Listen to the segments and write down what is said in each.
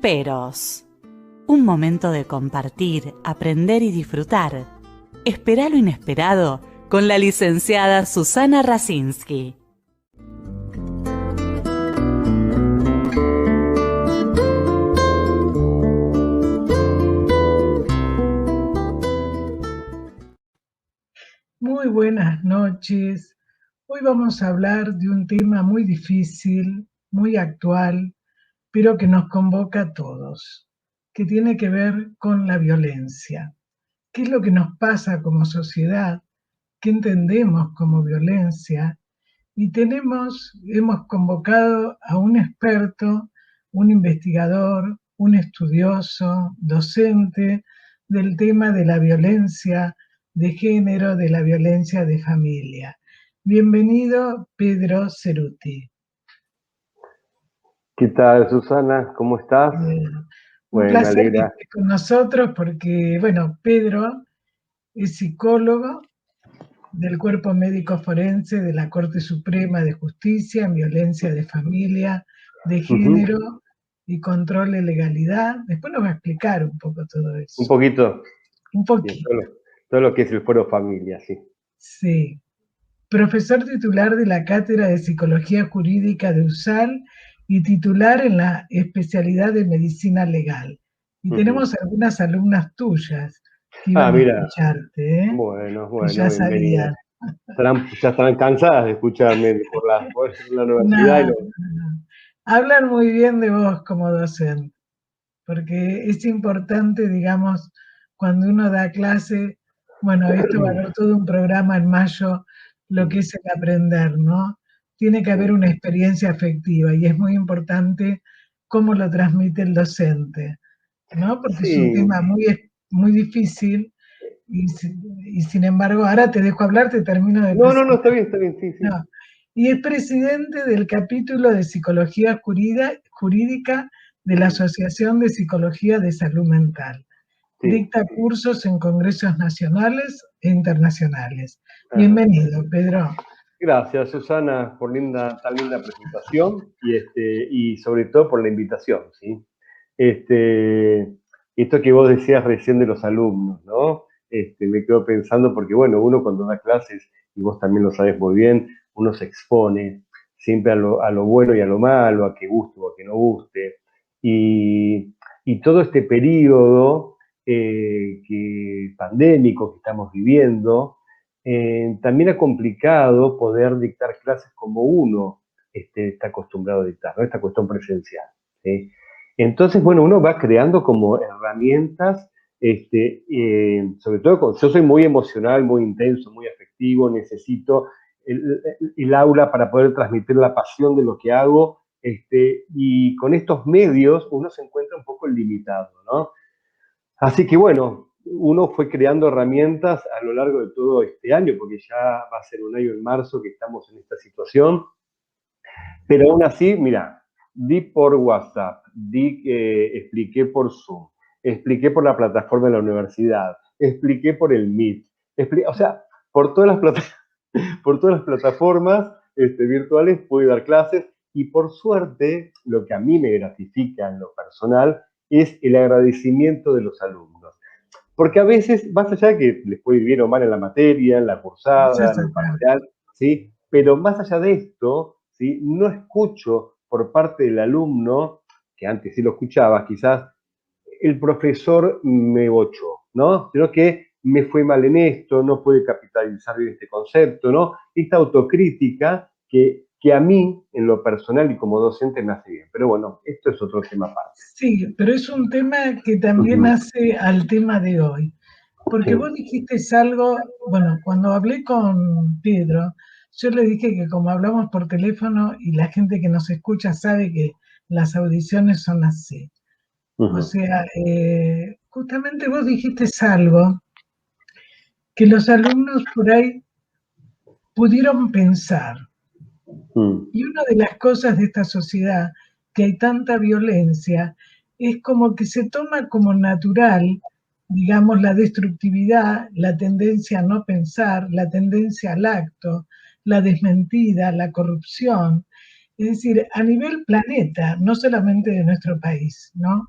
Peros. Un momento de compartir, aprender y disfrutar. Espera lo inesperado con la licenciada Susana Rasinski. Muy buenas noches. Hoy vamos a hablar de un tema muy difícil, muy actual, pero que nos convoca a todos, que tiene que ver con la violencia. ¿Qué es lo que nos pasa como sociedad? ¿Qué entendemos como violencia? Y hemos convocado a un experto, un investigador, un estudioso, docente del tema de la violencia de género, de la violencia de familia. Bienvenido, Pedro Ceruti. ¿Qué tal, Susana? ¿Cómo estás? Un Bueno, placer que estés con nosotros porque, bueno, Pedro es psicólogo del Cuerpo Médico Forense de la Corte Suprema de Justicia en violencia de familia, de género y control de legalidad. Después nos va a explicar un poco todo eso. Un poquito. Un poquito. Todo lo que es el Foro Familia, sí. Sí. Profesor titular de la Cátedra de Psicología Jurídica de USAL y titular en la especialidad de Medicina Legal. Y tenemos algunas alumnas tuyas que iban a escucharte, ¿eh? Bueno, que ya sabían. Ya estarán cansadas de escucharme por la universidad. No. Hablan muy bien de vos como docente, porque es importante, digamos, cuando uno da clase, bueno, esto va a haber todo un programa en mayo, lo que es el aprender, ¿no? Tiene que haber una experiencia afectiva y es muy importante cómo lo transmite el docente, ¿no? Porque es un tema muy difícil y sin embargo, ahora te dejo hablar, te termino de presentar. No, está bien, sí. No. Y es presidente del capítulo de Psicología Jurídica de la Asociación de Psicología de Salud Mental. Sí. Dicta cursos en congresos nacionales e internacionales. Bienvenido, Pedro. Gracias, Susana, por tan linda presentación y sobre todo por la invitación, ¿sí? Esto que vos decías recién de los alumnos, ¿no? Me quedo pensando porque, bueno, uno cuando da clases, y vos también lo sabes muy bien, uno se expone siempre a lo bueno y a lo malo, a que guste o a que no guste. Y todo este periodo pandémico que estamos viviendo, también ha complicado poder dictar clases como uno está acostumbrado a dictar, ¿no? Esta cuestión presencial, ¿sí? Entonces, bueno, uno va creando como herramientas, sobre todo yo soy muy emocional, muy intenso, muy afectivo, necesito el aula para poder transmitir la pasión de lo que hago, y con estos medios uno se encuentra un poco limitado, ¿no? Así que bueno, uno fue creando herramientas a lo largo de todo este año, porque ya va a ser un año en marzo que estamos en esta situación, pero aún así, mira, di por WhatsApp, expliqué por Zoom, expliqué por la plataforma de la universidad, expliqué por el Meet, o sea, por todas las plataformas virtuales pude dar clases y por suerte lo que a mí me gratifica en lo personal es el agradecimiento de los alumnos. Porque a veces, más allá de que les puede ir bien o mal en la materia, en la cursada, en el parcial, ¿sí? Pero más allá de esto, ¿sí? No escucho por parte del alumno, que antes sí lo escuchaba, quizás el profesor me bochó, ¿no? Sino que me fue mal en esto, no pude capitalizar bien este concepto, ¿no? Esta autocrítica que a mí, en lo personal y como docente, me hace bien. Pero bueno, esto es otro tema aparte. Sí, pero es un tema que también hace al tema de hoy. Porque vos dijiste algo, bueno, cuando hablé con Pedro, yo le dije que como hablamos por teléfono y la gente que nos escucha sabe que las audiciones son así. O sea, justamente vos dijiste algo que los alumnos por ahí pudieron pensar. Y una de las cosas de esta sociedad, que hay tanta violencia, es como que se toma como natural, digamos, la destructividad, la tendencia a no pensar, la tendencia al acto, la desmentida, la corrupción. es decir, a nivel planeta, no solamente de nuestro país, ¿no?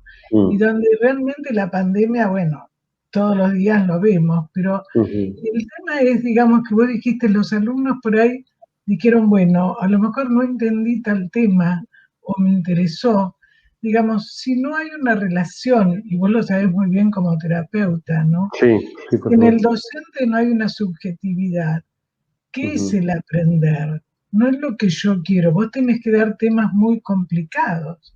Y donde realmente la pandemia, bueno, todos los días lo vemos, pero el tema es, digamos, que vos dijiste, los alumnos por ahí dijeron, bueno, a lo mejor no entendí tal tema o me interesó. Digamos, si no hay una relación, y vos lo sabés muy bien como terapeuta, ¿no? Sí, sí, por En el supuesto. docente no hay una subjetividad. ¿Qué es el aprender? No es lo que yo quiero. Vos tenés que dar temas muy complicados,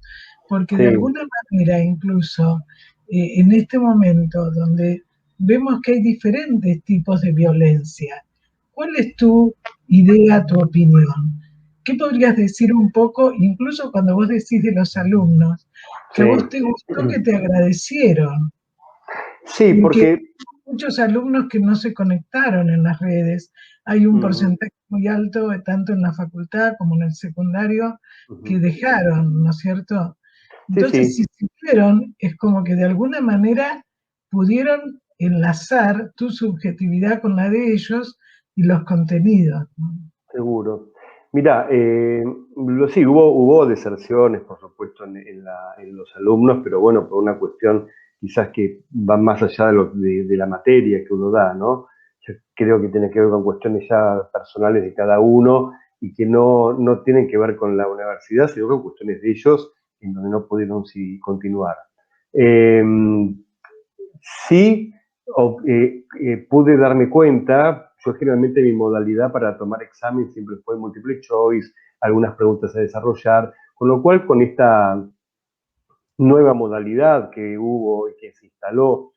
porque de Sí, alguna manera incluso en este momento donde vemos que hay diferentes tipos de violencia, ¿cuál es tu idea, tu opinión? ¿Qué podrías decir un poco, incluso cuando vos decís de los alumnos, que a sí. vos te gustó, que te agradecieron? Sí, Porque porque muchos alumnos que no se conectaron en las redes. Hay un ujú, porcentaje muy alto, tanto en la facultad como en el secundario, que ujú. dejaron, ¿no es cierto? Sí, Entonces, si sí, siguieron, es como que de alguna manera pudieron enlazar tu subjetividad con la de ellos y los contenidos, ¿no? seguro. Mira, sí, hubo deserciones, por supuesto, en los alumnos, pero bueno, por una cuestión quizás que va más allá de la materia que uno da, ¿no? Yo creo que tiene que ver con cuestiones ya personales de cada uno y que no tienen que ver con la universidad, sino con cuestiones de ellos en donde no pudieron continuar. Eh, Sí, pude darme cuenta, yo generalmente mi modalidad para tomar examen siempre fue multiple choice, algunas preguntas a desarrollar, con lo cual con esta nueva modalidad que hubo y que se instaló,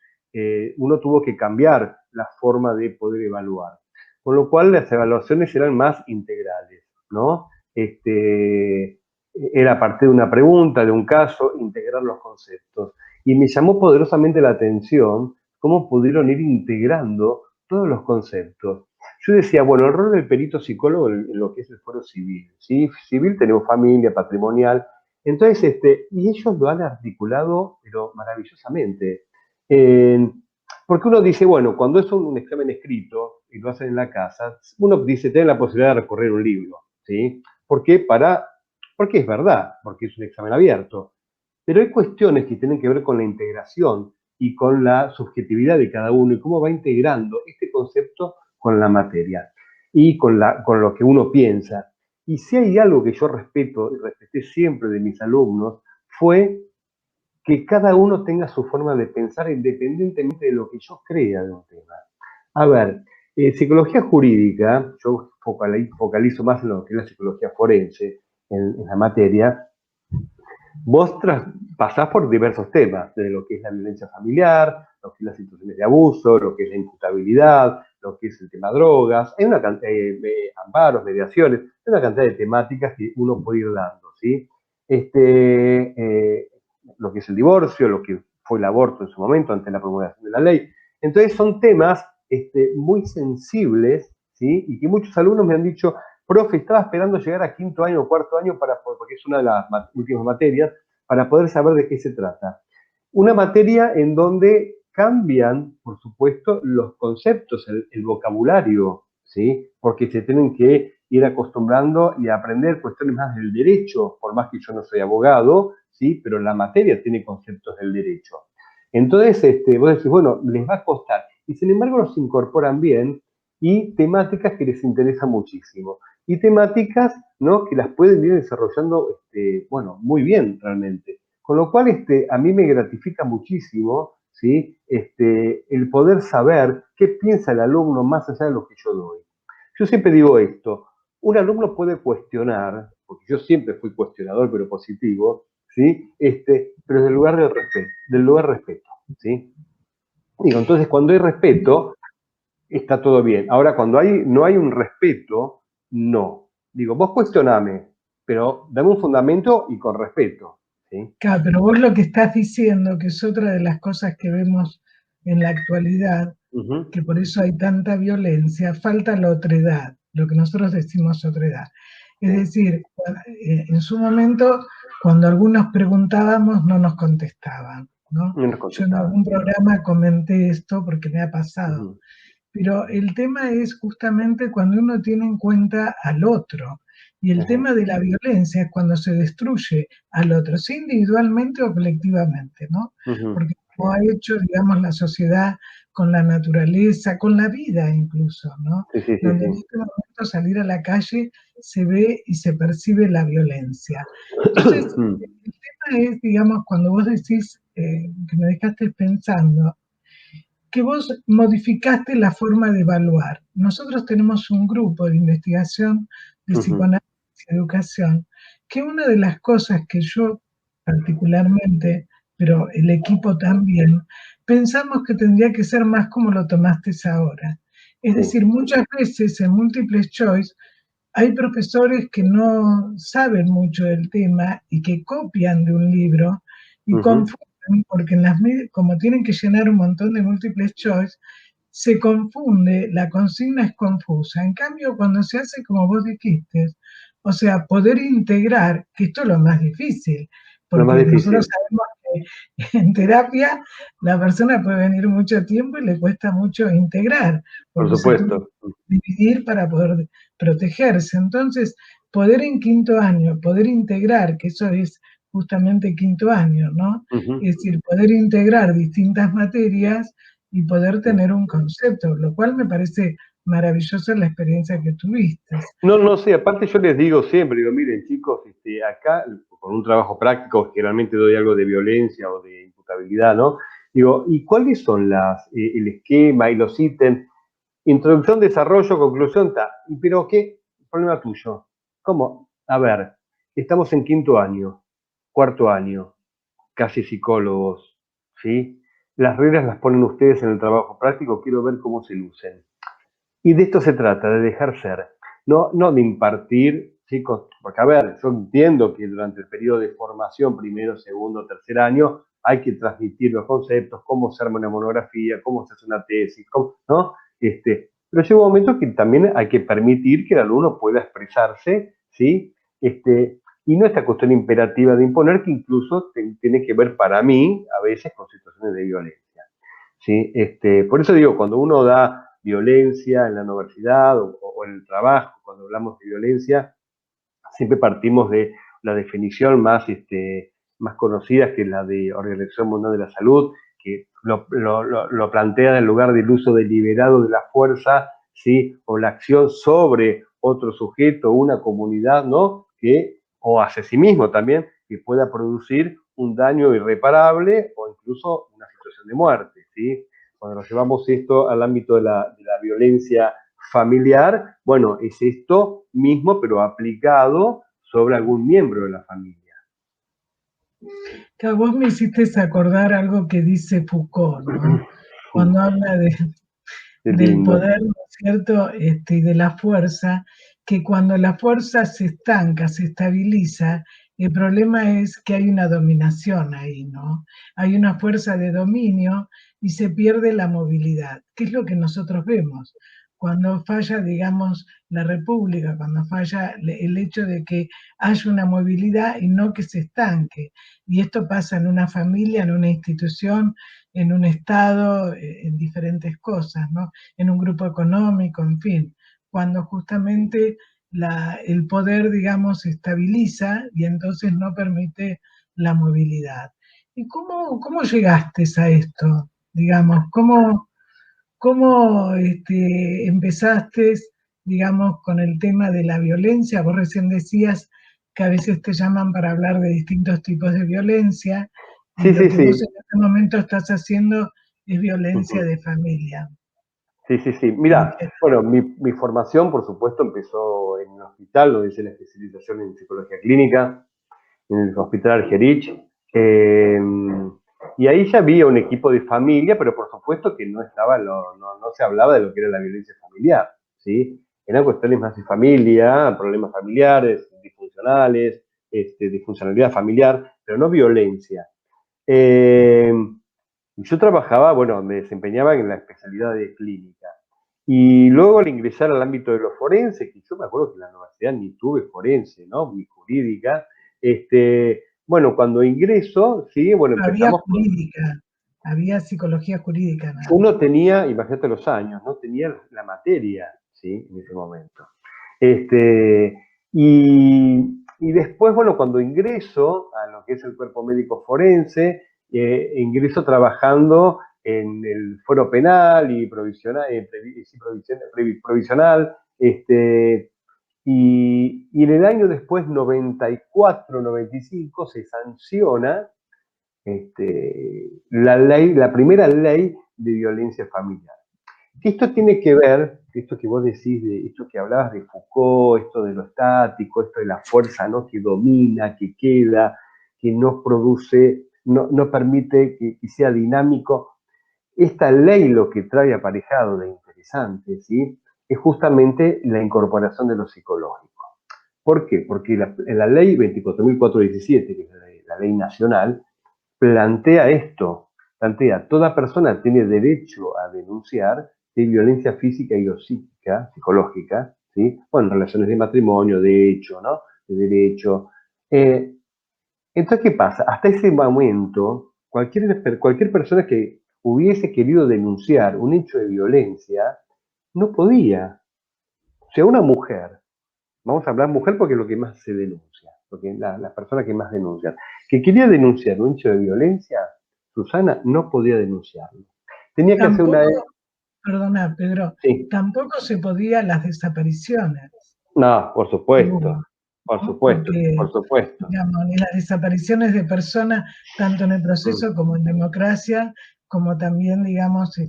uno tuvo que cambiar la forma de poder evaluar, con lo cual las evaluaciones eran más integrales, ¿no? Era a partir de una pregunta, de un caso, integrar los conceptos. Y me llamó poderosamente la atención cómo pudieron ir integrando todos los conceptos. Yo decía, bueno, el rol del perito psicólogo en lo que es el fuero civil, ¿sí? Civil tenemos familia, patrimonial, entonces, y ellos lo han articulado, pero maravillosamente. Eh, Porque uno dice, bueno, cuando es un examen escrito y lo hacen en la casa, uno dice, tiene la posibilidad de recorrer un libro, ¿sí? ¿Por qué? Porque es verdad, porque es un examen abierto. Pero hay cuestiones que tienen que ver con la integración y con la subjetividad de cada uno y cómo va integrando este concepto con la materia y con lo que uno piensa. Y si hay algo que yo respeto y respeté siempre de mis alumnos, fue que cada uno tenga su forma de pensar independientemente de lo que yo crea de un tema. A ver, psicología jurídica, yo focalizo más en lo que es la psicología forense, en la materia, vos pasás por diversos temas, desde lo que es la violencia familiar, lo que es las situaciones de abuso, lo que es la imputabilidad, lo que es el tema drogas, hay una cantidad de amparos, mediaciones, hay una cantidad de temáticas que uno puede ir dando, ¿sí? Lo que es el divorcio, lo que fue el aborto en su momento, ante la promulgación de la ley. Entonces son temas muy sensibles, ¿sí? Y que muchos alumnos me han dicho, profe, estaba esperando llegar a quinto año o cuarto año porque es una de las últimas materias, para poder saber de qué se trata. Una materia en donde cambian, por supuesto, los conceptos, el vocabulario, ¿sí? Porque se tienen que ir acostumbrando y aprender cuestiones más del derecho, por más que yo no soy abogado, ¿sí? Pero la materia tiene conceptos del derecho. Entonces, vos decís, bueno, les va a costar. Y sin embargo los incorporan bien y temáticas que les interesan muchísimo y temáticas, ¿no? Que las pueden ir desarrollando, bueno, muy bien realmente. Con lo cual, a mí me gratifica muchísimo, ¿sí? El poder saber qué piensa el alumno más allá de lo que yo doy. Yo siempre digo esto, un alumno puede cuestionar, porque yo siempre fui cuestionador, pero positivo, ¿sí? Pero desde el lugar del lugar respeto, ¿sí? Digo, entonces cuando hay respeto, está todo bien. Ahora, cuando no hay un respeto, no. Digo, vos cuestioname, pero dame un fundamento y con respeto. ¿Sí? Claro, pero vos lo que estás diciendo, que es otra de las cosas que vemos en la actualidad, Uh-huh. que por eso hay tanta violencia, falta la otredad, lo que nosotros decimos otredad. Es Sí. decir, en su momento, cuando algunos preguntábamos, no nos contestaban, ¿no? No nos Yo en contestaba. algún programa comenté esto porque me ha pasado. Uh-huh. pero el tema es justamente cuando uno tiene en cuenta al otro. Y el tema de la violencia es cuando se destruye al otro, sea individualmente o colectivamente, ¿no? Porque como ha hecho, digamos, la sociedad con la naturaleza, con la vida incluso, ¿no? Sí, sí, sí, Donde en sí. este momento salir a la calle se ve y se percibe la violencia. Entonces, el tema es, digamos, cuando vos decís, que me dejaste pensando, que vos modificaste la forma de evaluar. Nosotros tenemos un grupo de investigación de psicoanálisis y educación, que una de las cosas que yo particularmente, pero el equipo también, pensamos que tendría que ser más como lo tomaste ahora. Es decir, muchas veces en Múltiples Choice hay profesores que no saben mucho del tema y que copian de un libro y confunden, porque como tienen que llenar un montón de múltiples choice, se confunde, la consigna es confusa. En cambio, cuando se hace como vos dijiste, o sea, poder integrar, que esto es lo más difícil, Lo más porque nosotros difícil, sabemos que en terapia la persona puede venir mucho tiempo y le cuesta mucho integrar, por porque se tuvo supuesto. que dividir para poder protegerse. Entonces, poder en quinto año, poder integrar, que eso es justamente quinto año, ¿no? Es decir, poder integrar distintas materias y poder tener un concepto, lo cual me parece maravillosa la experiencia que tuviste. No, no sé, aparte yo les digo siempre, digo, miren chicos, acá con un trabajo práctico, generalmente doy algo de violencia o de imputabilidad, ¿no? Digo, ¿y cuáles son el esquema y los ítems? Introducción, desarrollo, conclusión, pero ¿qué problema tuyo? ¿Cómo? A ver, estamos en quinto año, cuarto año, casi psicólogos, ¿sí? Las reglas las ponen ustedes en el trabajo práctico, quiero ver cómo se lucen. Y de esto se trata, de dejar ser, no de impartir, chicos, porque a ver, yo entiendo que durante el periodo de formación, primero, segundo, tercer año, hay que transmitir los conceptos, cómo se arma una monografía, cómo se hace una tesis, ¿no? Pero llega un momento que también hay que permitir que el alumno pueda expresarse, ¿sí? Y no esta cuestión imperativa de imponer, que incluso tiene que ver para mí, a veces, con situaciones de violencia, ¿sí? Por eso digo, cuando uno da violencia en la universidad o en el trabajo, cuando hablamos de violencia, siempre partimos de la definición más conocida, que es la de Organización Mundial de la Salud, que lo plantea en el lugar del uso deliberado de la fuerza, ¿sí? O la acción sobre otro sujeto, una comunidad, ¿no? O hacia sí mismo también, que pueda producir un daño irreparable o incluso una situación de muerte, ¿sí? Cuando nos llevamos esto al ámbito de la violencia familiar, bueno, es esto mismo, pero aplicado sobre algún miembro de la familia. Que vos me hiciste acordar algo que dice Foucault, ¿no? Cuando habla del poder, ¿no es cierto?, y de la fuerza, que cuando la fuerza se estanca, se estabiliza, el problema es que hay una dominación ahí, ¿no? Hay una fuerza de dominio y se pierde la movilidad, que es lo que nosotros vemos. Cuando falla, digamos, la república, cuando falla el hecho de que haya una movilidad y no que se estanque. Y esto pasa en una familia, en una institución, en un estado, en diferentes cosas, ¿no? En un grupo económico, en fin, cuando justamente el poder, digamos, se estabiliza y entonces no permite la movilidad. ¿Y cómo llegaste a esto? Digamos, ¿cómo empezaste, digamos, con el tema de la violencia? Vos recién decías que a veces te llaman para hablar de distintos tipos de violencia, y Sí, lo sí, que vos sí. en este momento estás haciendo es violencia de familia. Sí, sí, sí. Mira, bueno, mi formación, por supuesto, empezó en un hospital, donde hice la especialización en psicología clínica, en el Hospital Argerich. Y ahí ya había un equipo de familia, pero por supuesto que no se hablaba de lo que era la violencia familiar, ¿sí? Eran cuestiones más de familia, problemas familiares, disfuncionales, disfuncionalidad familiar, pero no violencia. Y yo trabajaba, bueno, me desempeñaba en la especialidad de clínica. Y luego al ingresar al ámbito de los forenses, que yo me acuerdo que en la universidad ni tuve forense, ¿no? Ni jurídica. Bueno, cuando ingreso, sí, bueno, Había empezamos con jurídica. había psicología jurídica nada Yo más. no tenía, imagínate los años, no tenía la materia, ¿sí? En ese momento. Este, y después, bueno, cuando ingreso a lo que es el cuerpo médico forense, ingreso trabajando en el fuero penal y provisional, provisional, y en el año después, 94, 95, se sanciona la ley, la primera ley de violencia familiar. Esto tiene que ver, esto que vos decís, de esto que hablabas de Foucault, esto de lo estático, esto de la fuerza, ¿no?, que domina, que queda, que no produce, no permite que sea dinámico. Esta ley lo que trae aparejado de interesante, ¿sí?, es justamente la incorporación de lo psicológico. ¿Por qué? Porque la ley 24.417, que es la ley nacional, plantea esto, plantea, toda persona tiene derecho a denunciar de violencia física y o psíquica, psicológica, ¿sí? Bueno, relaciones de matrimonio, de hecho, ¿no? De derecho. Entonces, ¿qué pasa? Hasta ese momento, cualquier persona que hubiese querido denunciar un hecho de violencia, no podía. O sea, una mujer, vamos a hablar mujer porque es lo que más se denuncia, porque es la persona que más denuncia, que quería denunciar un hecho de violencia, Susana no podía denunciarlo. Tenía que hacer una... Tampoco, perdona, Pedro, Sí, tampoco se podía las desapariciones, no, por supuesto, ¿no? por supuesto, Porque, por supuesto. digamos, ni las desapariciones de personas, tanto en el Mm. proceso como en democracia, como también, digamos,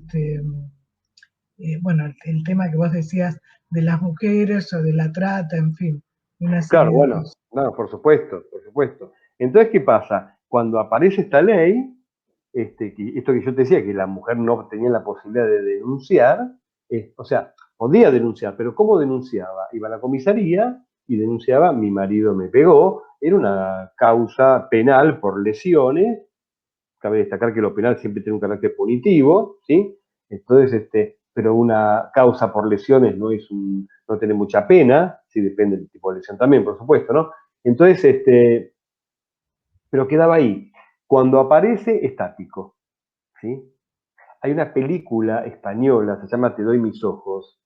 bueno, el tema que vos decías de las mujeres o de la trata, en fin, una Claro, serie de bueno, cosas. no, por supuesto, por supuesto. Entonces, ¿qué pasa? Cuando aparece esta ley, esto que yo te decía, que la mujer no tenía la posibilidad de denunciar, o sea, podía denunciar, pero ¿cómo denunciaba? Iba a la comisaría y denunciaba, mi marido me pegó, era una causa penal por lesiones, cabe destacar que lo penal siempre tiene un carácter punitivo, ¿sí? Entonces, pero una causa por lesiones no tiene mucha pena, sí, depende del tipo de lesión también, por supuesto, ¿no? Entonces, pero quedaba ahí. Cuando aparece, estático, ¿sí? Hay una película española, se llama Te doy mis ojos,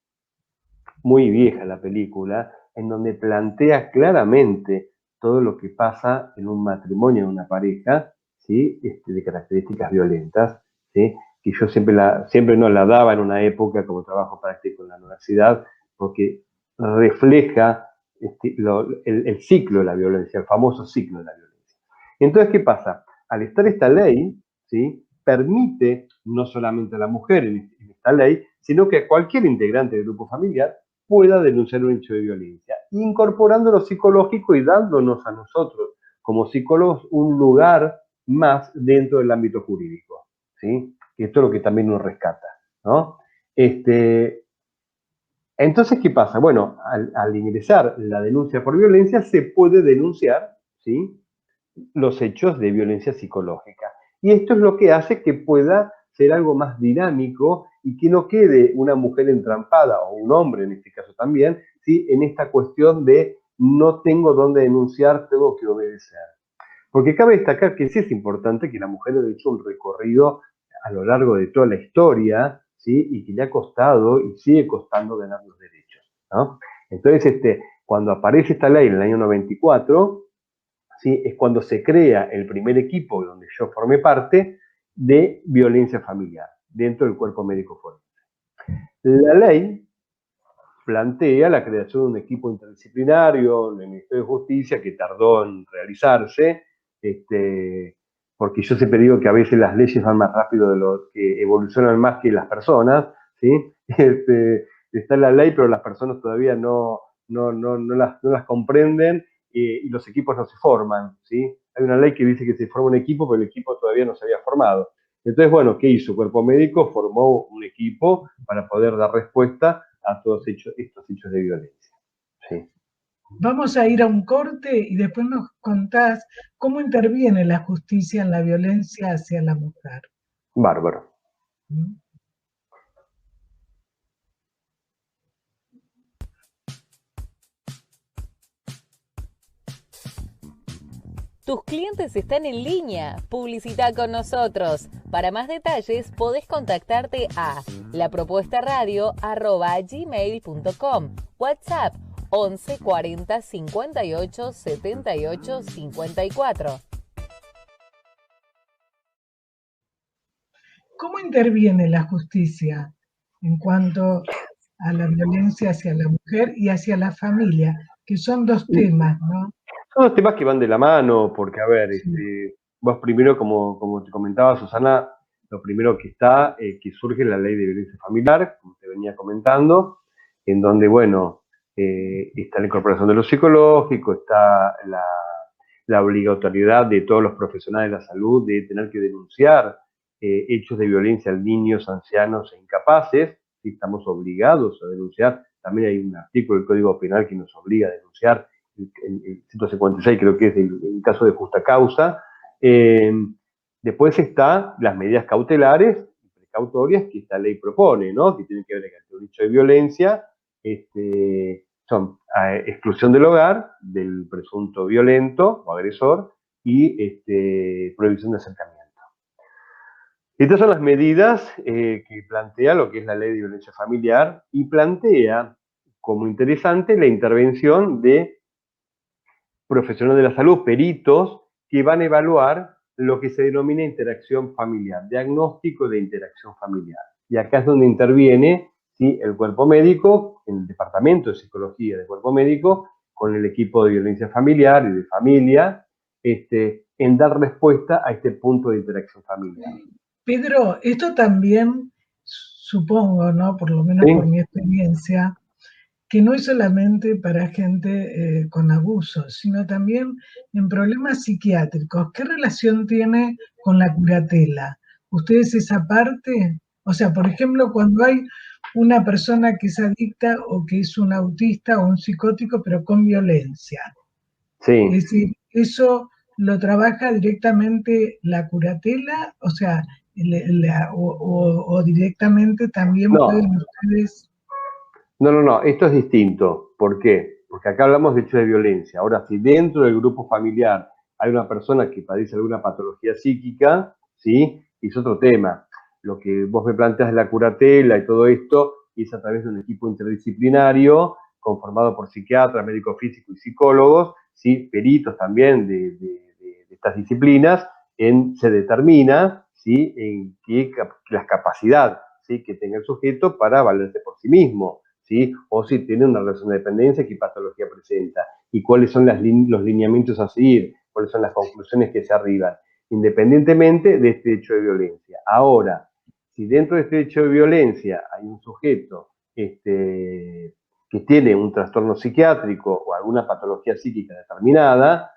muy vieja la película, en donde plantea claramente todo lo que pasa en un matrimonio, en una pareja, ¿sí? De características violentas, ¿sí? Que yo siempre no la daba en una época como trabajo práctico en la universidad, porque refleja el ciclo de la violencia, el famoso ciclo de la violencia. Entonces, ¿qué pasa? Al estar esta ley, ¿sí?, permite no solamente a la mujer en esta ley, sino que a cualquier integrante del grupo familiar pueda denunciar un hecho de violencia, incorporando lo psicológico y dándonos a nosotros, como psicólogos, un lugar más dentro del ámbito jurídico, ¿sí? Que esto es lo que también nos rescata, ¿no? Entonces, ¿qué pasa? Bueno, al ingresar la denuncia por violencia, se puede denunciar, ¿sí?, los hechos de violencia psicológica. Y esto es lo que hace que pueda ser algo más dinámico y que no quede una mujer entrampada, o un hombre en este caso también, ¿sí?, en esta cuestión de no tengo dónde denunciar, tengo que obedecer. Porque cabe destacar que sí es importante que la mujer haya hecho un recorrido a lo largo de toda la historia, ¿sí?, y que le ha costado y sigue costando ganar los derechos, ¿no? Entonces, cuando aparece esta ley en el año 94, ¿sí?, es cuando se crea el primer equipo donde yo formé parte de violencia familiar dentro del cuerpo médico forense. La ley plantea la creación de un equipo interdisciplinario en el Ministerio de Justicia que tardó en realizarse, porque yo siempre digo que a veces las leyes van más rápido de lo que evolucionan más que las personas, ¿sí? Está la ley, pero las personas todavía no las comprenden, y los equipos no se forman, ¿sí? Hay una ley que dice que se forma un equipo, pero el equipo todavía no se había formado. Entonces, bueno, ¿qué hizo? Cuerpo Médico formó un equipo para poder dar respuesta a todos estos hechos de violencia. Sí. Vamos a ir a un corte y después nos contás cómo interviene la justicia en la violencia hacia la mujer. Bárbaro. ¿Mm? Tus clientes están en línea. Publicita con nosotros. Para más detalles podés contactarte a lapropuestaradio@gmail.com. WhatsApp 11 40 58 78 54. ¿Cómo interviene la justicia en cuanto a la violencia hacia la mujer y hacia la familia? Que son dos temas, ¿no? Son dos temas que van de la mano, porque, a ver, Sí. vos primero, como te comentaba Susana, lo primero que está, que surge la ley de violencia familiar, como te venía comentando, en donde, bueno, está la incorporación de lo psicológico, está la obligatoriedad de todos los profesionales de la salud de tener que denunciar hechos de violencia en niños, ancianos e incapaces. ¿Sí? Estamos obligados a denunciar. También hay un artículo del Código Penal que nos obliga a denunciar, el 156 creo que es el caso de justa causa. Después está las medidas cautelares y precautorias que esta ley propone, ¿no? Que tienen que ver con el hecho de violencia, son exclusión del hogar, del presunto violento o agresor, y prohibición de acercamiento. Estas son las medidas que plantea lo que es la ley de violencia familiar, y plantea como interesante la intervención de profesionales de la salud, peritos, que van a evaluar lo que se denomina interacción familiar, diagnóstico de interacción familiar. Y acá es donde interviene, ¿sí?, el cuerpo médico, en el departamento de psicología del cuerpo médico, con el equipo de violencia familiar y de familia, en dar respuesta a este punto de interacción familiar. Pedro, esto también supongo, ¿no? Por lo menos ¿Sí? por mi experiencia, que no es solamente para gente con abusos, sino también en problemas psiquiátricos. ¿Qué relación tiene con la curatela? ¿Ustedes esa parte? O sea, por ejemplo, cuando hay una persona que es adicta o que es un autista o un psicótico, pero con violencia. Sí. Es decir, ¿eso lo trabaja directamente la curatela? O sea, o directamente también No. pueden ustedes... No, esto es distinto. ¿Por qué? Porque acá hablamos de hechos de violencia. Ahora, si dentro del grupo familiar hay una persona que padece alguna patología psíquica, ¿sí?, es otro tema. Lo que vos me planteas de la curatela y todo esto es a través de un equipo interdisciplinario conformado por psiquiatras, médicos físicos y psicólogos, ¿sí?, peritos también de estas disciplinas, se determina, ¿sí?, en qué las capacidades, ¿sí?, que tenga el sujeto para valerse por sí mismo, ¿sí?, o si tiene una relación de dependencia, qué patología presenta, y cuáles son los lineamientos a seguir, cuáles son las conclusiones que se arriban, independientemente de este hecho de violencia. Ahora, si dentro de este hecho de violencia hay un sujeto que tiene un trastorno psiquiátrico o alguna patología psíquica determinada,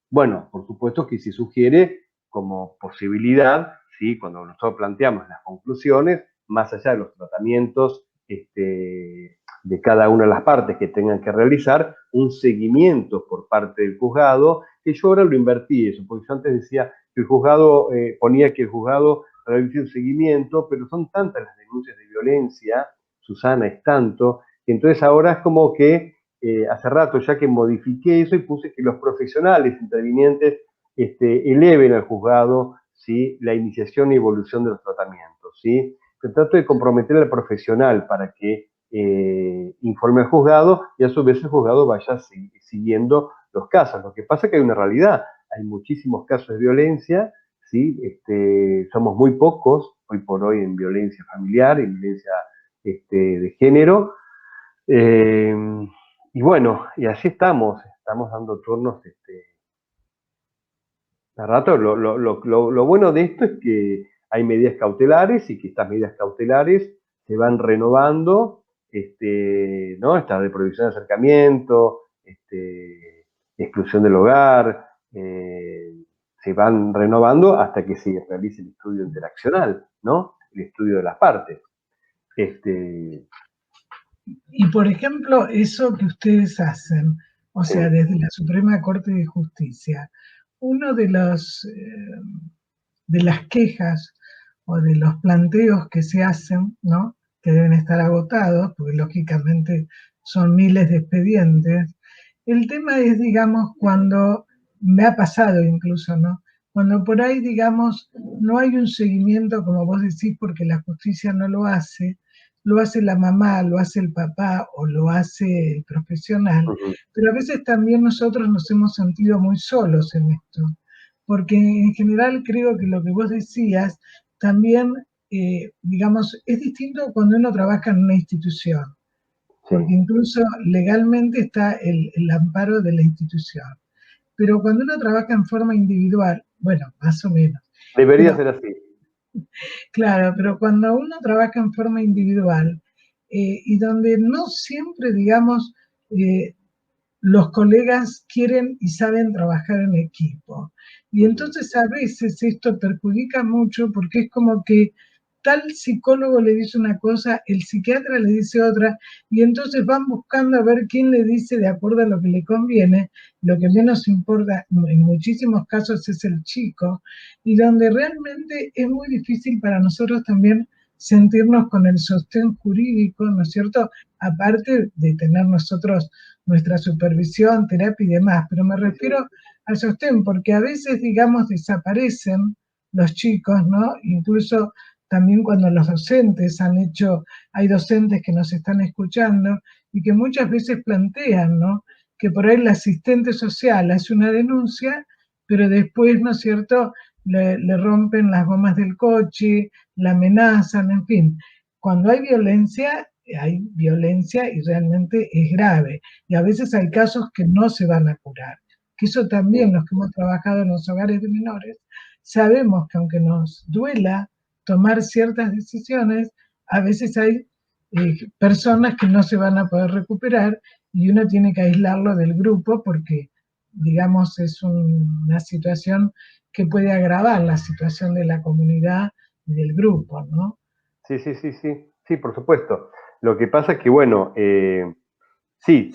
bueno, por supuesto que se sugiere como posibilidad, ¿sí?, cuando nosotros planteamos las conclusiones, más allá de los tratamientos de cada una de las partes que tengan que realizar, un seguimiento por parte del juzgado, que yo ahora lo invertí eso, porque yo antes decía que el juzgado, ponía que el juzgado realice un seguimiento, pero son tantas las denuncias de violencia, Susana, es tanto, que entonces ahora es como que hace rato ya que modifiqué eso y puse que los profesionales intervinientes eleven al juzgado, ¿sí?, la iniciación y evolución de los tratamientos, ¿sí? Se trata de comprometer al profesional para que informe al juzgado y a su vez el juzgado vaya siguiendo los casos. Lo que pasa es que hay una realidad, hay muchísimos casos de violencia, ¿sí? Somos muy pocos hoy por hoy en violencia familiar, en violencia de género, y bueno, y así estamos dando turnos a rato. Lo bueno de esto es que hay medidas cautelares y que estas medidas cautelares se van renovando, ¿no? Esta de prohibición de acercamiento, exclusión del hogar, se van renovando hasta que se realice el estudio interaccional, ¿no? El estudio de las partes. Y por ejemplo, eso que ustedes hacen, o sea, desde la Suprema Corte de Justicia, uno de las quejas o de los planteos que se hacen, ¿no?, que deben estar agotados, porque lógicamente son miles de expedientes, el tema es, digamos, cuando me ha pasado incluso, ¿no? Cuando por ahí, digamos, no hay un seguimiento, como vos decís, porque la justicia no lo hace la mamá, lo hace el papá o lo hace el profesional, pero a veces también nosotros nos hemos sentido muy solos en esto, porque en general creo que lo que vos decías también, digamos, es distinto cuando uno trabaja en una institución, porque Sí. incluso legalmente está el amparo de la institución. Pero cuando uno trabaja en forma individual, bueno, más o menos, Debería pero ser así. claro, pero cuando uno trabaja en forma individual y donde no siempre, digamos, eh, los colegas quieren y saben trabajar en equipo. Y entonces a veces esto perjudica mucho porque es como que tal psicólogo le dice una cosa, el psiquiatra le dice otra, y entonces van buscando a ver quién le dice de acuerdo a lo que le conviene. Lo que menos importa en muchísimos casos es el chico, y donde realmente es muy difícil para nosotros también sentirnos con el sostén jurídico, ¿no es cierto? Aparte de tener nosotros nuestra supervisión, terapia y demás, pero me refiero al sostén, porque a veces, digamos, desaparecen los chicos, ¿no? Incluso también cuando los docentes hay docentes que nos están escuchando y que muchas veces plantean, ¿no? Que por ahí el asistente social hace una denuncia, pero después, ¿no es cierto?, le rompen las gomas del coche, la amenazan, en fin. Cuando hay violencia y realmente es grave. Y a veces hay casos que no se van a curar. Que eso también, los que hemos trabajado en los hogares de menores, sabemos que aunque nos duela tomar ciertas decisiones, a veces hay personas que no se van a poder recuperar y uno tiene que aislarlo del grupo porque, digamos, es una situación que puede agravar la situación de la comunidad y del grupo, ¿no? Sí, sí, sí, sí, sí, por supuesto. Lo que pasa es que, bueno, sí,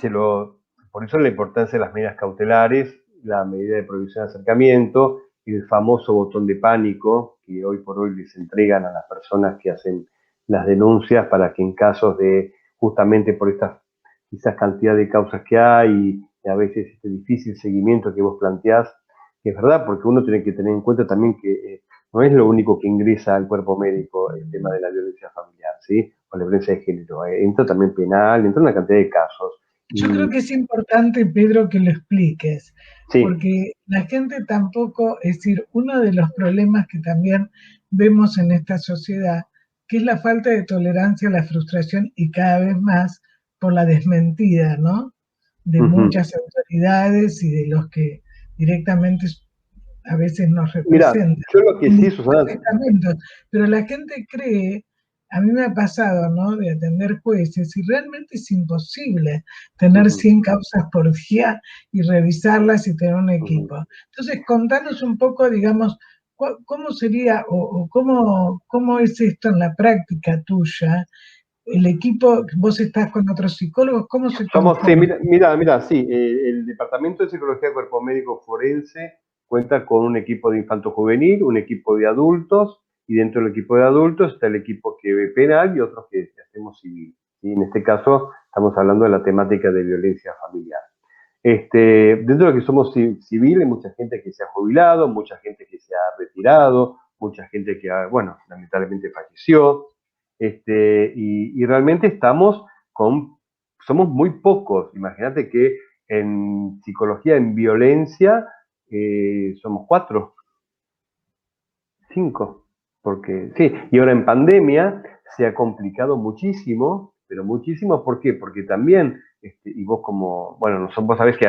por eso la importancia de las medidas cautelares, la medida de prohibición de acercamiento y el famoso botón de pánico que hoy por hoy les entregan a las personas que hacen las denuncias para que en casos de, justamente por estas quizás cantidad de causas que hay y a veces este difícil seguimiento que vos planteás, que es verdad, porque uno tiene que tener en cuenta también que no es lo único que ingresa al cuerpo médico el tema de la violencia familiar, ¿sí? O la violencia de género. Entra también penal, entra una cantidad de casos. Yo creo que es importante, Pedro, que lo expliques, Sí, porque la gente tampoco, es decir, uno de los problemas que también vemos en esta sociedad, que es la falta de tolerancia a la frustración y cada vez más por la desmentida, ¿no? De uh-huh. muchas autoridades y de los que directamente a veces nos Mira, representan yo lo que en sí, distintos Susana, estamentos, pero la gente cree, a mí me ha pasado, ¿no?, de atender jueces y realmente es imposible tener uh-huh, 100 causas por día y revisarlas y tener un uh-huh. equipo. Entonces, contanos un poco, digamos, cómo sería o cómo es esto en la práctica tuya. El equipo, vos estás con otros psicólogos, ¿cómo se Somos, sí, conforma? mira, sí, el Departamento de Psicología Cuerpo Médico Forense cuenta con un equipo de infanto juvenil, un equipo de adultos, y dentro del equipo de adultos está el equipo que ve penal y otros que hacemos civil. ¿Sí? En este caso estamos hablando de la temática de violencia familiar. Dentro de lo que somos civil, hay mucha gente que se ha jubilado, mucha gente que se ha retirado, mucha gente que, bueno, lamentablemente falleció, y realmente somos muy pocos. Imagínate que en psicología en violencia somos 4, 5, porque sí, y ahora en pandemia se ha complicado muchísimo, pero muchísimo, ¿por qué? Porque también, y vos como, bueno, vos sabés que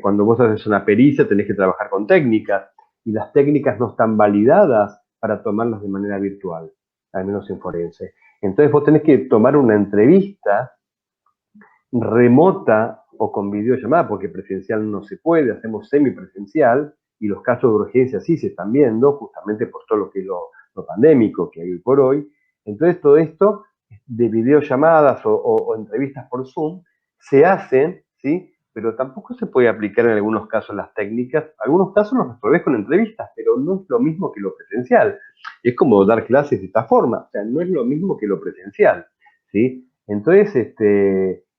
cuando vos haces una pericia tenés que trabajar con técnicas, y las técnicas no están validadas para tomarlas de manera virtual, al menos en forense. Entonces vos tenés que tomar una entrevista remota o con videollamada, porque presencial no se puede, hacemos semipresencial, y los casos de urgencia sí se están viendo, justamente por todo lo que es lo pandémico que hay hoy por hoy. Entonces todo esto de videollamadas o entrevistas por Zoom se hacen, ¿sí? Pero tampoco se puede aplicar en algunos casos las técnicas. Algunos casos los resolvés con entrevistas, pero no es lo mismo que lo presencial. Es como dar clases de esta forma, o sea, no es lo mismo que lo presencial, ¿sí? Entonces,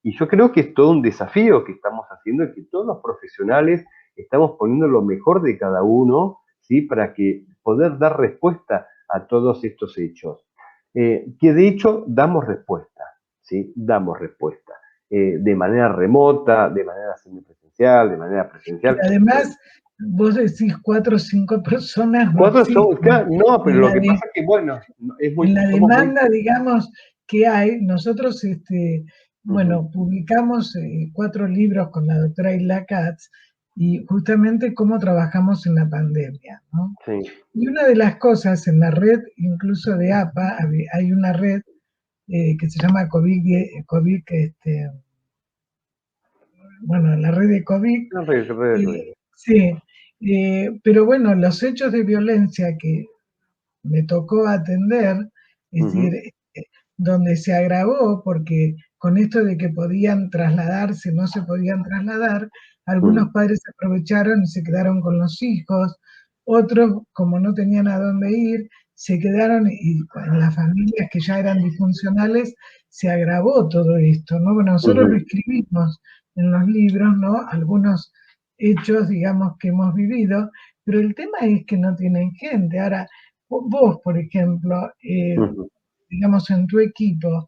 y yo creo que es todo un desafío que estamos haciendo y que todos los profesionales estamos poniendo lo mejor de cada uno, ¿sí? Para que poder dar respuesta a todos estos hechos. Que de hecho damos respuesta, ¿sí? Damos respuesta. De manera remota, de manera semipresencial, de manera presencial. Y además, vos decís 4 o 5 personas. Cuatro son, claro, no, pero lo que pasa es que, bueno, es muy... En la demanda, digamos, que hay, nosotros, bueno, publicamos 4 libros con la doctora Hilda Katz, y justamente cómo trabajamos en la pandemia, ¿no? Sí. Y una de las cosas, en la red, incluso de APA, hay una red que se llama COVID, bueno, la red de COVID. Sí, pero bueno, los hechos de violencia que me tocó atender, es decir, donde se agravó, porque con esto de que podían trasladarse, no se podían trasladar, algunos padres aprovecharon y se quedaron con los hijos, otros, como no tenían a dónde ir, se quedaron, y en las familias que ya eran disfuncionales, se agravó todo esto, ¿no? Bueno, nosotros lo escribimos en los libros, ¿no? Algunos hechos, digamos, que hemos vivido, pero el tema es que no tienen gente. Ahora, vos, por ejemplo, digamos, en tu equipo,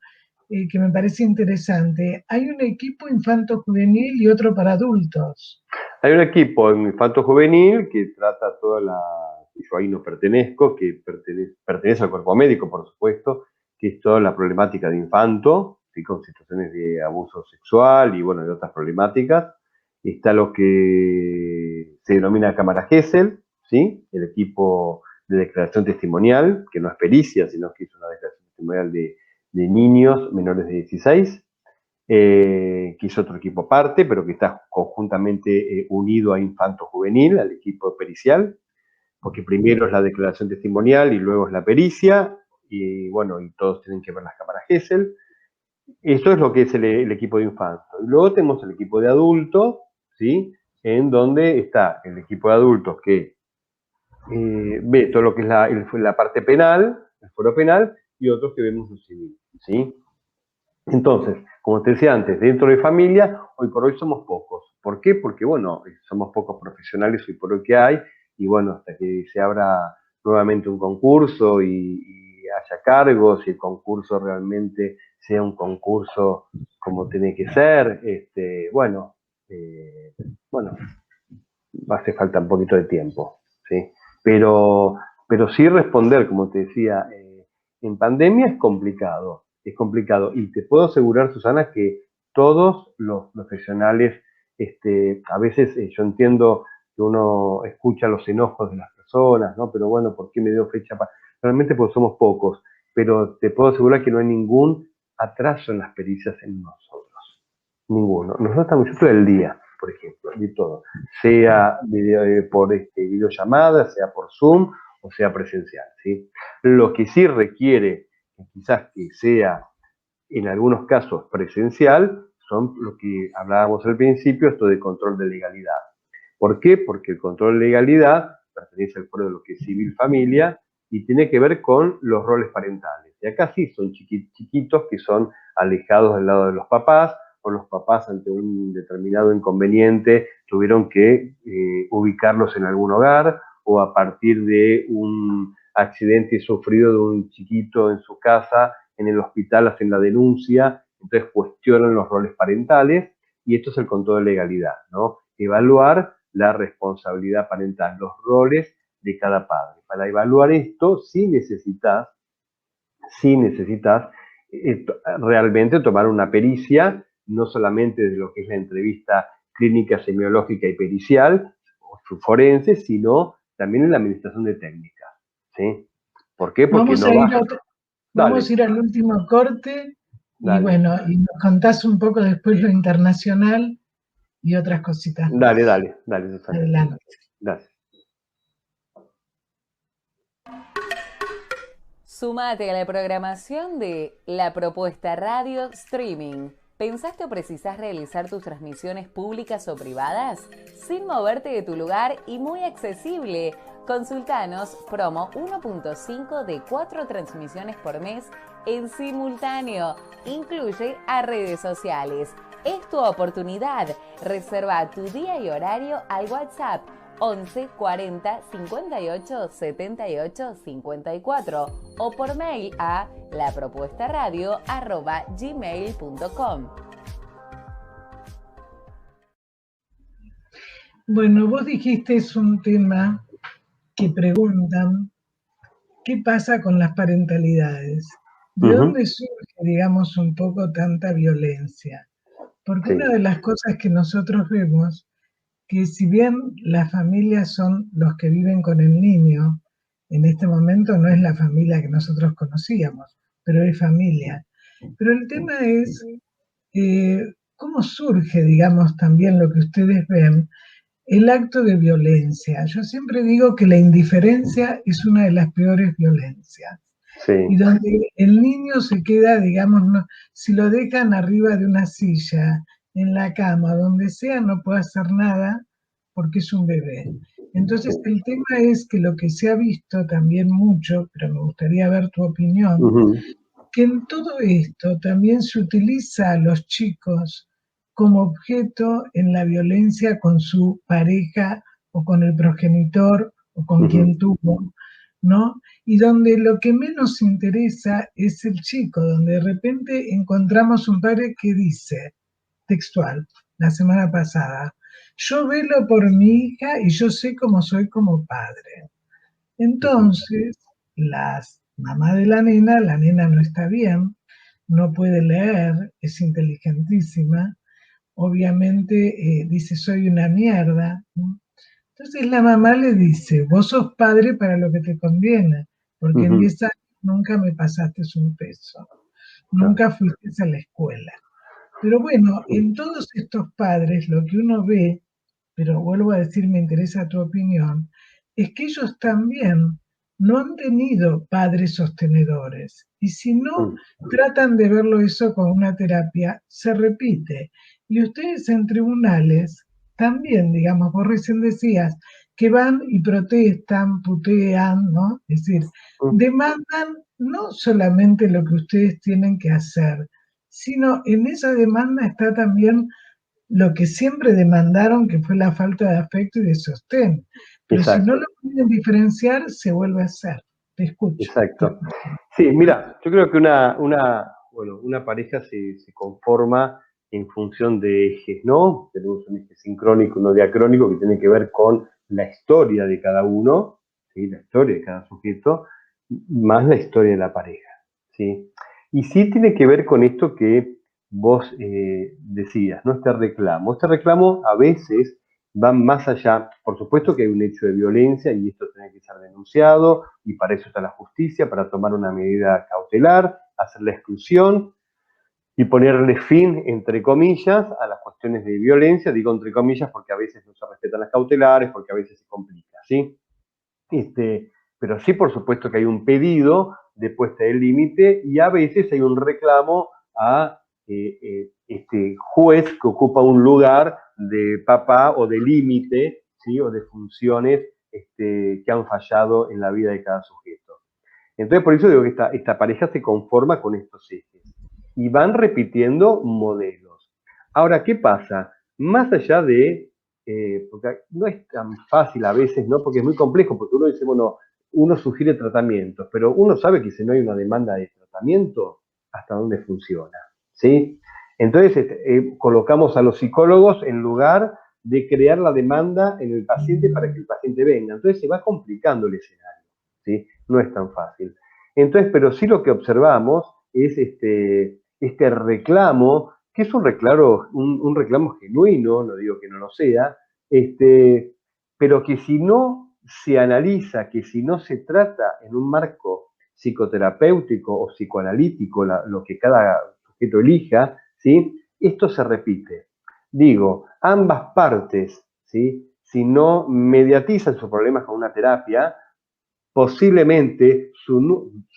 que me parece interesante, hay un equipo infanto-juvenil y otro para adultos. Hay un equipo infanto-juvenil que trata toda la... Yo ahí no pertenezco, que pertenece al cuerpo médico, por supuesto, que es toda la problemática de infanto, ¿sí? Con situaciones de abuso sexual y, bueno, de otras problemáticas. Está lo que se denomina Cámara Gesell, ¿sí? El equipo de declaración testimonial, que no es pericia, sino que es una declaración testimonial de niños menores de 16, que es otro equipo aparte, pero que está conjuntamente unido a Infanto Juvenil, al equipo pericial, porque primero es la declaración testimonial y luego es la pericia, y bueno, y todos tienen que ver las cámaras Gesell. Eso es lo que es el equipo de infanto. Y luego tenemos el equipo de adultos, ¿sí? En donde está el equipo de adultos que ve todo lo que es la parte penal, el foro penal, y otros que vemos lo civil, ¿sí? Entonces, como te decía antes, dentro de familia, hoy por hoy somos pocos. ¿Por qué? Porque, bueno, somos pocos profesionales hoy por hoy que hay, y bueno, hasta que se abra nuevamente un concurso y haya cargos, y el concurso realmente sea un concurso como tiene que ser, bueno, hace falta un poquito de tiempo, ¿sí? Pero sí responder, como te decía, en pandemia es complicado, y te puedo asegurar, Susana, que todos los profesionales, a veces yo entiendo que uno escucha los enojos de las personas, ¿no? Pero bueno, ¿por qué me dio fecha? Realmente pues somos pocos, pero te puedo asegurar que no hay ningún atraso en las pericias en nosotros, ninguno. Nosotros estamos todo el día, por ejemplo, de todo, sea por videollamada, sea por Zoom o sea presencial, ¿sí? Lo que sí requiere, quizás que sea en algunos casos presencial, son lo que hablábamos al principio, esto de control de legalidad. ¿Por qué? Porque el control de legalidad pertenece al foro de lo que es civil familia y tiene que ver con los roles parentales. Y acá sí son chiquitos que son alejados del lado de los papás, o los papás ante un determinado inconveniente tuvieron que ubicarlos en algún hogar, o a partir de un accidente sufrido de un chiquito en su casa, en el hospital hacen la denuncia, entonces cuestionan los roles parentales, y esto es el control de legalidad, ¿no? Evaluar la responsabilidad parental, los roles de cada padre. Para evaluar esto, sí necesitas realmente tomar una pericia, no solamente de lo que es la entrevista clínica, semiológica y pericial, o forense, sino también en la administración de técnicas, ¿sí? ¿Por qué? Porque vamos a ir al último corte, y bueno, y nos contás un poco después lo internacional y otras cositas. Dale, Susana. Adelante. Gracias. Sumate a la programación de La Propuesta Radio Streaming. ¿Pensaste o precisás realizar tus transmisiones públicas o privadas? Sin moverte de tu lugar y muy accesible. Consultanos promo 1.5 de 4 transmisiones por mes en simultáneo. Incluye a redes sociales. Es tu oportunidad. Reserva tu día y horario al WhatsApp 11 40 58 78 54 o por mail a lapropuestaradio@gmail.com. Bueno, vos dijiste es un tema que preguntan, ¿qué pasa con las parentalidades? ¿De dónde surge, digamos, un poco tanta violencia? Porque una de las cosas que nosotros vemos, que si bien las familias son los que viven con el niño, en este momento no es la familia que nosotros conocíamos, pero es familia. Pero el tema es cómo surge, digamos, también lo que ustedes ven, el acto de violencia. Yo siempre digo que la indiferencia es una de las peores violencias. Sí. Y donde el niño se queda, digamos, no, si lo dejan arriba de una silla, en la cama, donde sea, no puede hacer nada porque es un bebé. Entonces el tema es que lo que se ha visto también mucho, pero me gustaría ver tu opinión, que en todo esto también se utiliza a los chicos como objeto en la violencia con su pareja o con el progenitor o con quien tuvo, ¿no? Y donde lo que menos interesa es el chico, donde de repente encontramos un padre que dice, textual, la semana pasada, yo velo por mi hija y yo sé cómo soy como padre. Entonces, la mamá de la nena no está bien, no puede leer, es inteligentísima, obviamente dice soy una mierda, ¿no? Entonces la mamá le dice, vos sos padre para lo que te conviene, porque en 10 años nunca me pasaste un peso, nunca fuiste a la escuela. Pero bueno, en todos estos padres lo que uno ve, pero vuelvo a decir, me interesa tu opinión, es que ellos también no han tenido padres sostenedores. Y si no tratan de verlo eso con una terapia, se repite. Y ustedes en tribunales también, digamos, vos recién decías, que van y protestan, putean, ¿no? Es decir, demandan no solamente lo que ustedes tienen que hacer, sino en esa demanda está también lo que siempre demandaron, que fue la falta de afecto y de sostén. Pero si no lo pueden diferenciar, se vuelve a hacer. Te escucho. Exacto. Sí, mira, yo creo que una pareja se conforma en función de ejes, ¿no? Tenemos un eje sincrónico, uno diacrónico, que tiene que ver con la historia de cada uno, ¿sí? La historia de cada sujeto, más la historia de la pareja, ¿sí? Y sí tiene que ver con esto que vos decías, ¿no? Este reclamo a veces va más allá. Por supuesto que hay un hecho de violencia y esto tiene que ser denunciado, y para eso está la justicia, para tomar una medida cautelar, hacer la exclusión y ponerle fin, entre comillas, a las cuestiones de violencia. Digo entre comillas porque a veces no se respetan las cautelares, porque a veces se complica, ¿sí? Pero sí, por supuesto que hay un pedido de puesta de límite y a veces hay un reclamo a este juez que ocupa un lugar de papá o de límite, ¿sí? O de funciones que han fallado en la vida de cada sujeto. Entonces, por eso digo que esta pareja se conforma con estos ejes y van repitiendo modelos. Ahora, ¿qué pasa? Más allá de, porque no es tan fácil a veces, ¿no? Porque es muy complejo, porque uno dice, bueno, uno sugiere tratamientos, pero uno sabe que si no hay una demanda de tratamiento, ¿hasta dónde funciona? ¿Sí? Entonces, colocamos a los psicólogos en lugar de crear la demanda en el paciente para que el paciente venga. Entonces se va complicando el escenario, ¿sí? No es tan fácil. Entonces, pero sí lo que observamos es este reclamo, que es un reclamo genuino, no digo que no lo sea, pero que si no se analiza, que si no se trata en un marco psicoterapéutico o psicoanalítico, lo que cada sujeto elija, ¿sí? Esto se repite. Digo, ambas partes, ¿sí? Si no mediatizan sus problemas con una terapia, posiblemente su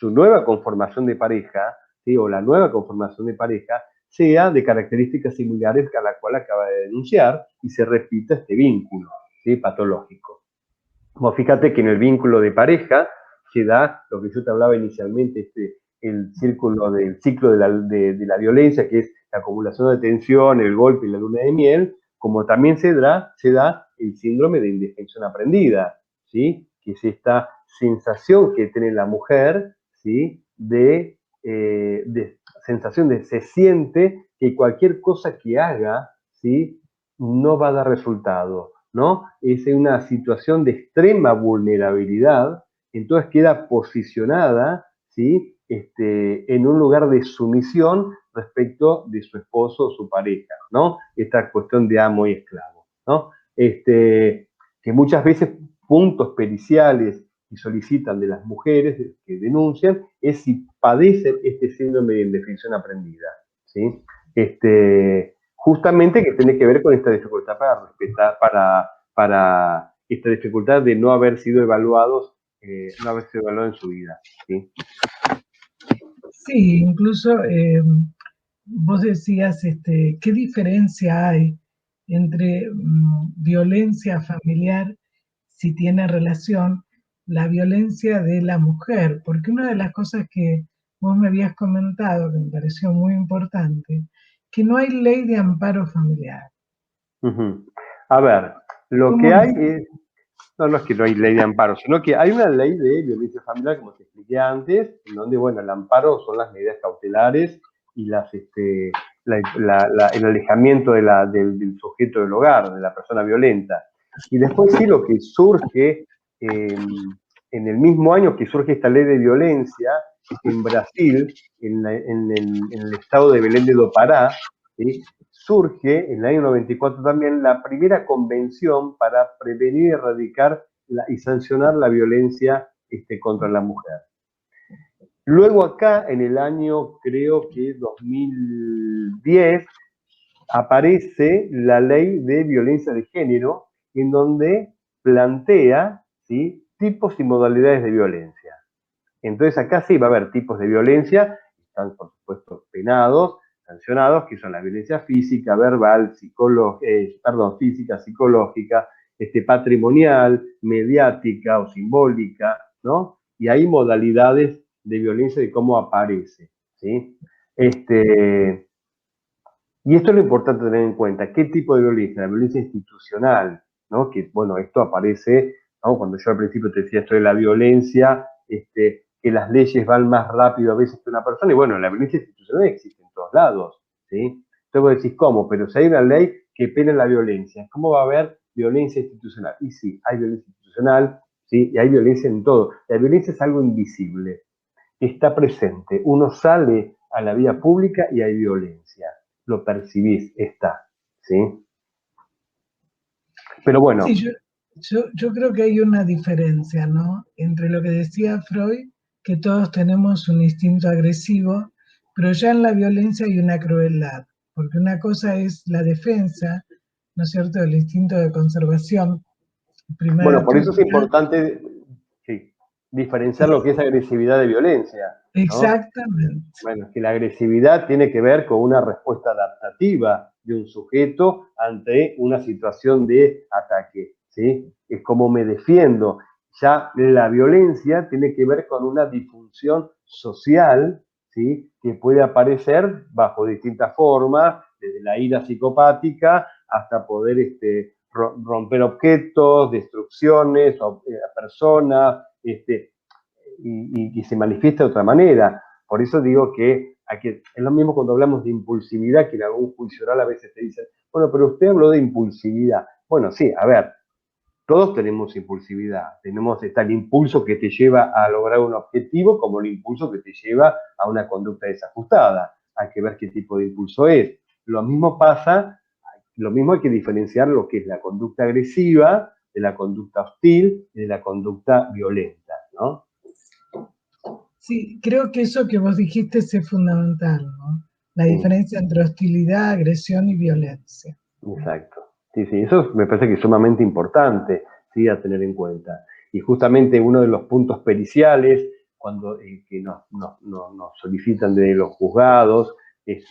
nueva conformación de pareja, ¿sí? O la nueva conformación de pareja sea de características similares a la cual acaba de denunciar y se repita este vínculo, ¿sí? Patológico. Como fíjate que en el vínculo de pareja se da lo que yo te hablaba inicialmente, el ciclo de la violencia, que es la acumulación de tensión, el golpe y la luna de miel, como también se da el síndrome de indefensión aprendida, ¿sí? Que es esta sensación que tiene la mujer, ¿sí? De sensación de se siente que cualquier cosa que haga, ¿sí? No va a dar resultado, ¿no? Es una situación de extrema vulnerabilidad, entonces queda posicionada, ¿sí? En un lugar de sumisión respecto de su esposo o su pareja, ¿no? Esta cuestión de amo y esclavo, ¿no? Que muchas veces puntos periciales y solicitan de las mujeres que denuncian es si padecen este síndrome de indefensión aprendida, ¿sí? Justamente que tiene que ver con esta dificultad para respetar, para esta dificultad de no haber sido evaluados, no haber sido evaluado en su vida, ¿sí? Sí, incluso vos decías, ¿qué diferencia hay entre violencia familiar, si tiene relación, la violencia de la mujer? Porque una de las cosas que vos me habías comentado, que me pareció muy importante, que no hay ley de amparo familiar. A ver, lo ¿Cómo que hay es? es, no es que no hay ley de amparo, sino que hay una ley de violencia familiar, como te expliqué antes, en donde, bueno, el amparo son las medidas cautelares y el alejamiento del sujeto del hogar, de la persona violenta. Y después sí lo que surge, en el mismo año que surge esta ley de violencia, en Brasil, en el estado de Belém do Pará, ¿sí? Surge en el año 94 también la primera convención para prevenir y erradicar y sancionar la violencia contra la mujer. Luego acá, en el año, creo que 2010, aparece la ley de violencia de género, en donde plantea, ¿sí?, tipos y modalidades de violencia. Entonces acá sí va a haber tipos de violencia, están por supuesto penados, sancionados, que son la violencia física, verbal, física, psicológica, patrimonial, mediática o simbólica, ¿no? Y hay modalidades de violencia de cómo aparece, ¿sí? Y esto es lo importante tener en cuenta. ¿Qué tipo de violencia? La violencia institucional, ¿no? Que, bueno, esto aparece, ¿no? Cuando yo al principio te decía esto de la violencia, que las leyes van más rápido a veces que una persona, y bueno, la violencia institucional existe en todos lados, ¿sí? Entonces vos decís, ¿cómo? Pero si hay una ley que pena la violencia, ¿cómo va a haber violencia institucional? Y sí, hay violencia institucional, ¿sí? Y hay violencia en todo. La violencia es algo invisible, está presente. Uno sale a la vía pública y hay violencia. Lo percibís, está, ¿sí? Pero bueno. Sí, yo creo que hay una diferencia, ¿no? Entre lo que decía Freud, que todos tenemos un instinto agresivo, pero ya en la violencia hay una crueldad, porque una cosa es la defensa, ¿no es cierto?, del instinto de conservación. Bueno, por eso es importante, sí, diferenciar lo que es agresividad de violencia, ¿no? Exactamente. Bueno, que la agresividad tiene que ver con una respuesta adaptativa de un sujeto ante una situación de ataque, ¿sí? Es como me defiendo. Ya la violencia tiene que ver con una disfunción social, ¿sí?, que puede aparecer bajo distintas formas, desde la ira psicopática hasta poder romper objetos, destrucciones, personas, y se manifiesta de otra manera. Por eso digo que es lo mismo cuando hablamos de impulsividad, que en algún juicio oral a veces te dicen, bueno, pero usted habló de impulsividad. Bueno, sí, a ver, todos tenemos impulsividad. Está el impulso que te lleva a lograr un objetivo, como el impulso que te lleva a una conducta desajustada. Hay que ver qué tipo de impulso es. Lo mismo hay que diferenciar lo que es la conducta agresiva de la conducta hostil y de la conducta violenta, ¿no? Sí, creo que eso que vos dijiste es fundamental, ¿no? La diferencia entre hostilidad, agresión y violencia. Exacto. Sí, eso me parece que es sumamente importante, ¿sí?, a tener en cuenta. Y justamente uno de los puntos periciales que nos solicitan de los juzgados es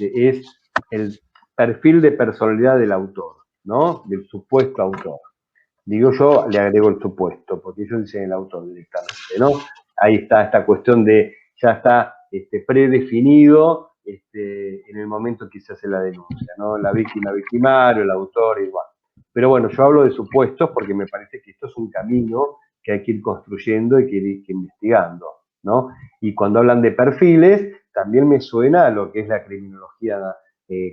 el perfil de personalidad del autor, ¿no? Del supuesto autor. Digo yo, le agrego el supuesto, porque ellos dicen el autor directamente, ¿no? Ahí está esta cuestión de, ya está predefinido en el momento que se hace la denuncia, ¿no? La víctima, victimario, el autor, igual. Pero bueno, yo hablo de supuestos porque me parece que esto es un camino que hay que ir construyendo y que ir investigando, ¿no? Y cuando hablan de perfiles, también me suena a lo que es la criminología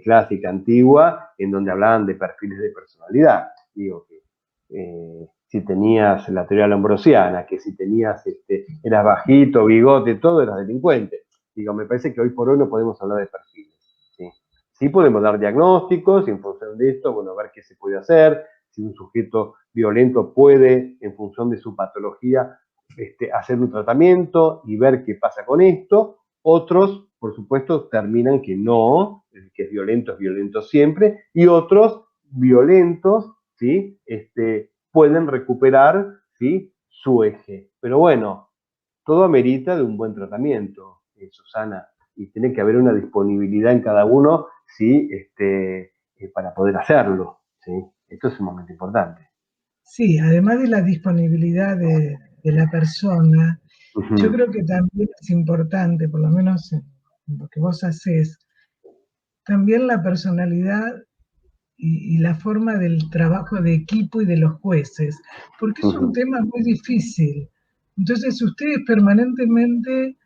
clásica, antigua, en donde hablaban de perfiles de personalidad. Digo que si tenías la teoría lombrosiana, que si tenías, eras bajito, bigote, todo, eras delincuente. Digo, me parece que hoy por hoy no podemos hablar de perfiles. ¿Sí? Sí podemos dar diagnósticos y en función de esto, bueno, ver qué se puede hacer, si un sujeto violento puede, en función de su patología, hacer un tratamiento y ver qué pasa con esto. Otros, por supuesto, terminan que no, el que es violento siempre, y otros violentos, ¿sí? Pueden recuperar, ¿sí? Su eje. Pero bueno, todo amerita de un buen tratamiento, Susana, y tiene que haber una disponibilidad en cada uno, ¿sí? Para poder hacerlo, ¿sí? Esto es un momento importante. Sí, además de la disponibilidad de la persona, yo creo que también es importante, por lo menos en lo que vos haces, también la personalidad y la forma del trabajo de equipo y de los jueces, porque es un tema muy difícil. Entonces ustedes permanentemente,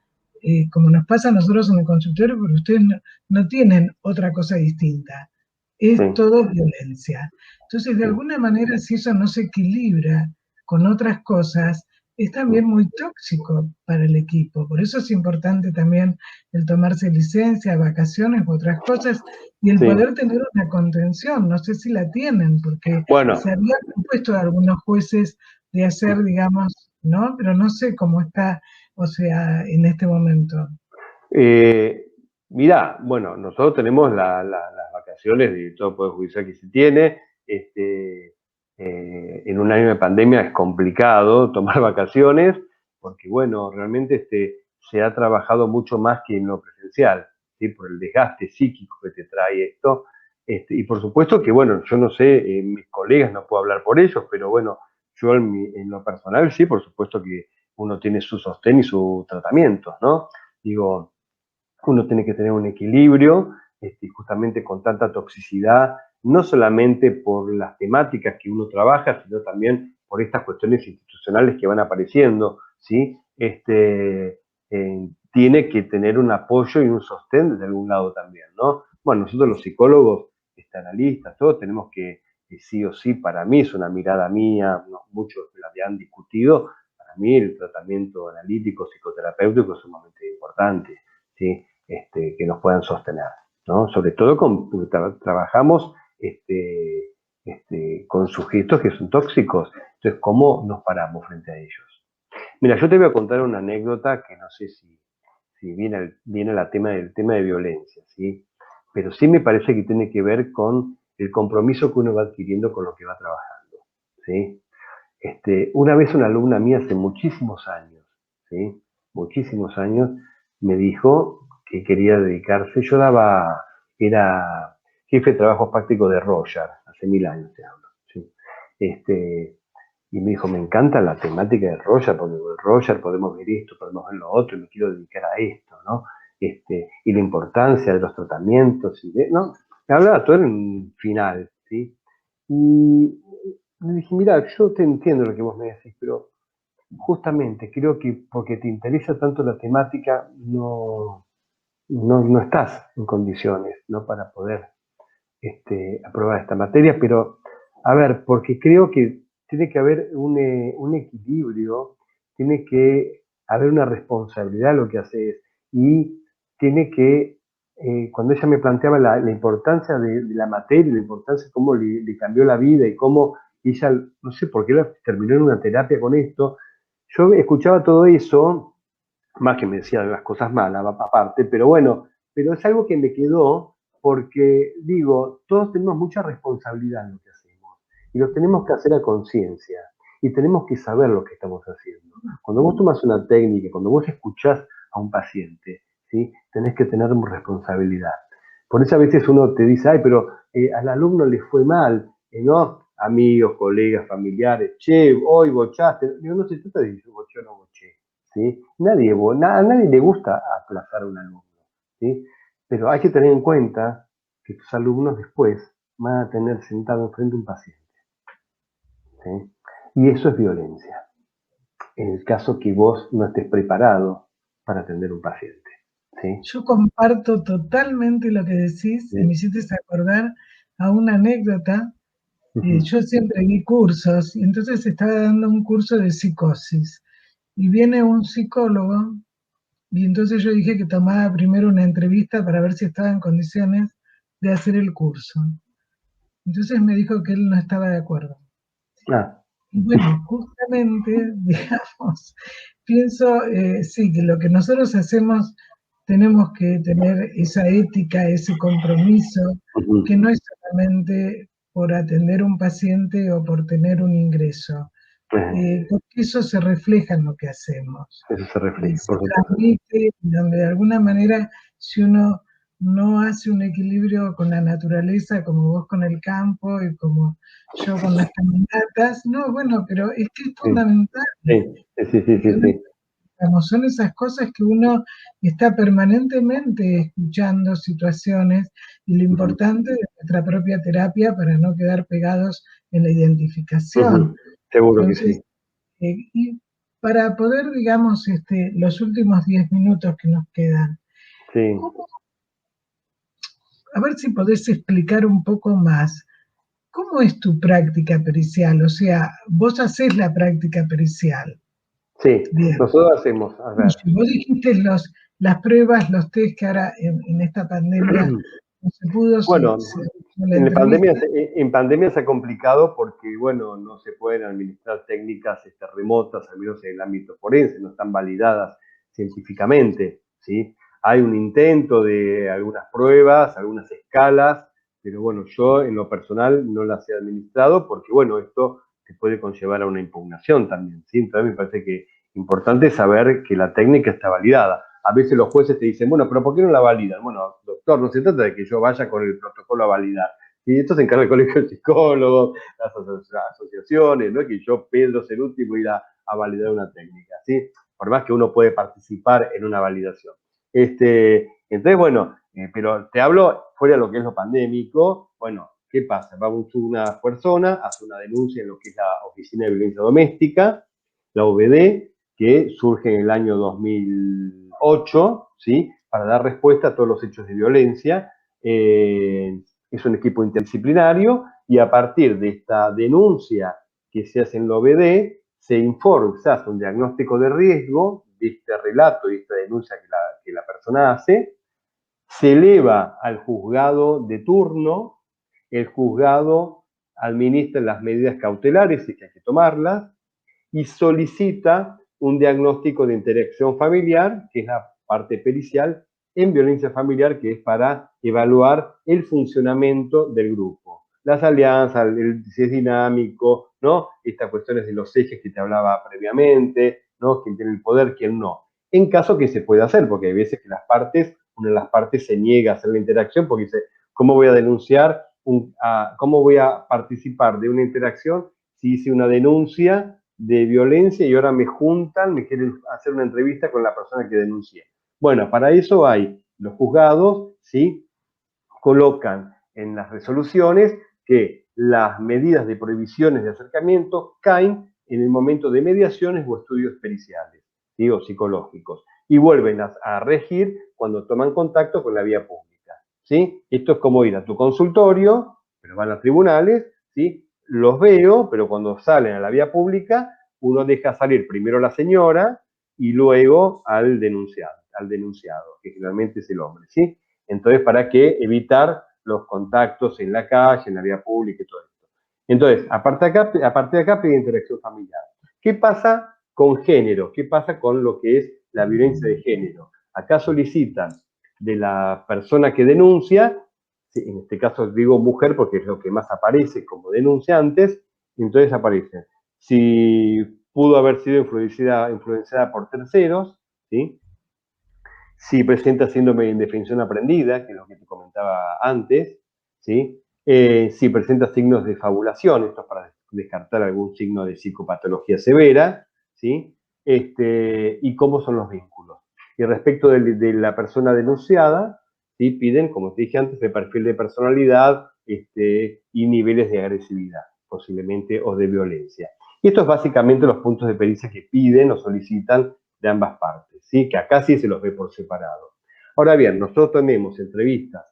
como nos pasa a nosotros en el consultorio, pero ustedes no tienen otra cosa distinta, es todo violencia. Entonces, de alguna manera, si eso no se equilibra con otras cosas, es también muy tóxico para el equipo. Por eso es importante también el tomarse licencia, vacaciones u otras cosas, y el poder tener una contención. No sé si la tienen, porque se había propuesto a algunos jueces de hacer, digamos, ¿no? Pero no sé cómo está, o sea, en este momento. Mirá, bueno, nosotros tenemos las vacaciones de todo el Poder Judicial que se tiene. En un año de pandemia es complicado tomar vacaciones porque, bueno, realmente se ha trabajado mucho más que en lo presencial, ¿sí? Por el desgaste psíquico que te trae esto. Y por supuesto que, bueno, yo no sé, mis colegas, no puedo hablar por ellos, pero bueno, yo en lo personal sí, por supuesto que uno tiene su sostén y su tratamiento, ¿no? Digo, uno tiene que tener un equilibrio, justamente con tanta toxicidad, no solamente por las temáticas que uno trabaja, sino también por estas cuestiones institucionales que van apareciendo, ¿sí? Tiene que tener un apoyo y un sostén desde algún lado también, ¿no? Bueno, nosotros los psicólogos, analistas, todos tenemos que sí o sí, para mí, es una mirada mía, ¿no? Muchos me la han discutido, para mí el tratamiento analítico, psicoterapéutico es sumamente importante, ¿sí? Que nos puedan sostener, ¿no? Sobre todo porque trabajamos con sujetos que son tóxicos. Entonces, ¿cómo nos paramos frente a ellos? Mira, yo te voy a contar una anécdota que no sé si viene el tema de violencia, ¿sí? Pero sí me parece que tiene que ver con el compromiso que uno va adquiriendo con lo que va trabajando, ¿sí? Una vez una alumna mía hace muchísimos años, ¿sí? Muchísimos años, me dijo que quería dedicarse. Era jefe de trabajos prácticos de Roger, hace 1000 años te hablo, ¿sí? Y me dijo, me encanta la temática de Roger, porque con Roger podemos ver esto, podemos ver lo otro, y me quiero dedicar a esto, ¿no? Y la importancia de los tratamientos, ¿no? Me hablaba todo en un final, ¿sí? Y le dije, mira, yo te entiendo lo que vos me decís, pero justamente creo que porque te interesa tanto la temática, no estás en condiciones, ¿no? Para poder aprobar esta materia, pero a ver, porque creo que tiene que haber un equilibrio, tiene que haber una responsabilidad de lo que haces y tiene que, cuando ella me planteaba la importancia de la materia, la importancia de cómo le cambió la vida y cómo ella, no sé por qué terminó en una terapia con esto, yo escuchaba todo eso, más que me decía las cosas malas aparte, pero bueno, pero es algo que me quedó porque, digo, todos tenemos mucha responsabilidad en lo que hacemos y lo tenemos que hacer a conciencia y tenemos que saber lo que estamos haciendo. Cuando vos tomas una técnica, cuando vos escuchás a un paciente, ¿sí? Tenés que tener responsabilidad. Por eso a veces uno te dice, ay, pero al alumno le fue mal, ¿no? Amigos, colegas, familiares, che, hoy bochaste. Digo, no se trata de si boché o no boché, ¿sí? A nadie le gusta aplazar a un alumno, ¿sí? Pero hay que tener en cuenta que tus alumnos después van a tener sentado enfrente a un paciente, ¿sí? Y eso es violencia, en el caso que vos no estés preparado para atender un paciente, ¿sí? Yo comparto totalmente lo que decís y me hiciste acordar a una anécdota. Yo siempre di cursos y entonces estaba dando un curso de psicosis y viene un psicólogo y entonces yo dije que tomaba primero una entrevista para ver si estaba en condiciones de hacer el curso. Entonces me dijo que él no estaba de acuerdo. Ah, Y bueno, justamente, digamos, pienso, sí, que lo que nosotros hacemos tenemos que tener esa ética, ese compromiso, que no es solamente por atender un paciente o por tener un ingreso, porque eso se refleja en lo que hacemos. eso se Y refleja, se por supuesto. transmite, donde de alguna manera, si uno no hace un equilibrio con la naturaleza, como vos con el campo y como yo con las caminatas, no, bueno, pero es que es fundamental. Sí. Digamos, son esas cosas que uno está permanentemente escuchando situaciones y lo importante de nuestra propia terapia para no quedar pegados en la identificación. Seguro que Entonces, sí. y para poder, digamos, los últimos 10 minutos que nos quedan, Sí. a ver si podés explicar un poco más, ¿cómo es tu práctica pericial? O sea, vos hacés la práctica pericial. Sí, Bien. nosotros hacemos, a ver. Vos dijiste las pruebas, los test que ahora en esta pandemia no se pudo. Bueno, la en entrevista. pandemia se ha complicado porque, bueno, no se pueden administrar técnicas remotas, al menos en el ámbito forense, no están validadas científicamente, ¿sí? Hay un intento de algunas pruebas, algunas escalas, pero bueno, yo en lo personal no las he administrado porque, bueno, esto te puede conllevar a una impugnación también, ¿sí? Entonces me parece que es importante saber que la técnica está validada. A veces los jueces te dicen, bueno, pero ¿por qué no la validan? Bueno, doctor, no se trata de que yo vaya con el protocolo a validar. Y esto se encarga el Colegio de Psicólogos, las asociaciones, no es que yo, Pedro Ceruti, voy a validar una técnica, ¿sí? Por más que uno puede participar en una validación. Entonces, bueno, pero te hablo fuera de lo que es lo pandémico. Bueno, ¿qué pasa? Va una persona, hace una denuncia en lo que es la Oficina de Violencia Doméstica, la OVD, que surge en el año 2008, ¿sí? Para dar respuesta a todos los hechos de violencia. Es un equipo interdisciplinario y a partir de esta denuncia que se hace en la OVD, se informa, se hace un diagnóstico de riesgo de este relato, de esta denuncia que la persona hace, se eleva al juzgado de turno, el juzgado administra las medidas cautelares y que hay que tomarlas, y solicita un diagnóstico de interacción familiar, que es la parte pericial, en violencia familiar, que es para evaluar el funcionamiento del grupo. Las alianzas, si es dinámico, ¿no? Estas cuestiones de los ejes que te hablaba previamente, ¿no? Quién tiene el poder, quién no. En caso que se pueda hacer, porque hay veces que una de las partes se niega a hacer la interacción porque dice, ¿cómo voy a denunciar, cómo voy a participar de una interacción si hice una denuncia de violencia y ahora me juntan, me quieren hacer una entrevista con la persona que denuncié? Bueno, para eso hay los juzgados, ¿sí? Colocan en las resoluciones que las medidas de prohibiciones de acercamiento caen en el momento de mediaciones o estudios periciales, ¿sí? O psicológicos, y vuelven a regir cuando toman contacto con la vía pública, ¿sí? Esto es como ir a tu consultorio, pero van a tribunales, ¿sí? Los veo, pero cuando salen a la vía pública, uno deja salir primero a la señora y luego al denunciado, que generalmente es el hombre, ¿sí? Entonces, ¿para qué? Evitar los contactos en la calle, en la vía pública y todo esto. Entonces, a partir de acá pide interacción familiar. ¿Qué pasa con género? ¿Qué pasa con lo que es la violencia de género? Acá solicitan de la persona que denuncia, en este caso digo mujer porque es lo que más aparece como denunciantes, entonces aparecen si pudo haber sido influenciada por terceros, ¿sí? Si presenta síndrome de indefensión aprendida, que es lo que te comentaba antes, ¿sí? Si presenta signos de fabulación, esto es para descartar algún signo de psicopatología severa, ¿sí? Y cómo son los vínculos. Y respecto de la persona denunciada, ¿sí? Piden, como te dije antes, el perfil de personalidad y niveles de agresividad, posiblemente, o de violencia. Y estos básicamente los puntos de pericia que piden o solicitan de ambas partes, ¿sí? Que acá sí se los ve por separado. Ahora bien, nosotros tenemos entrevistas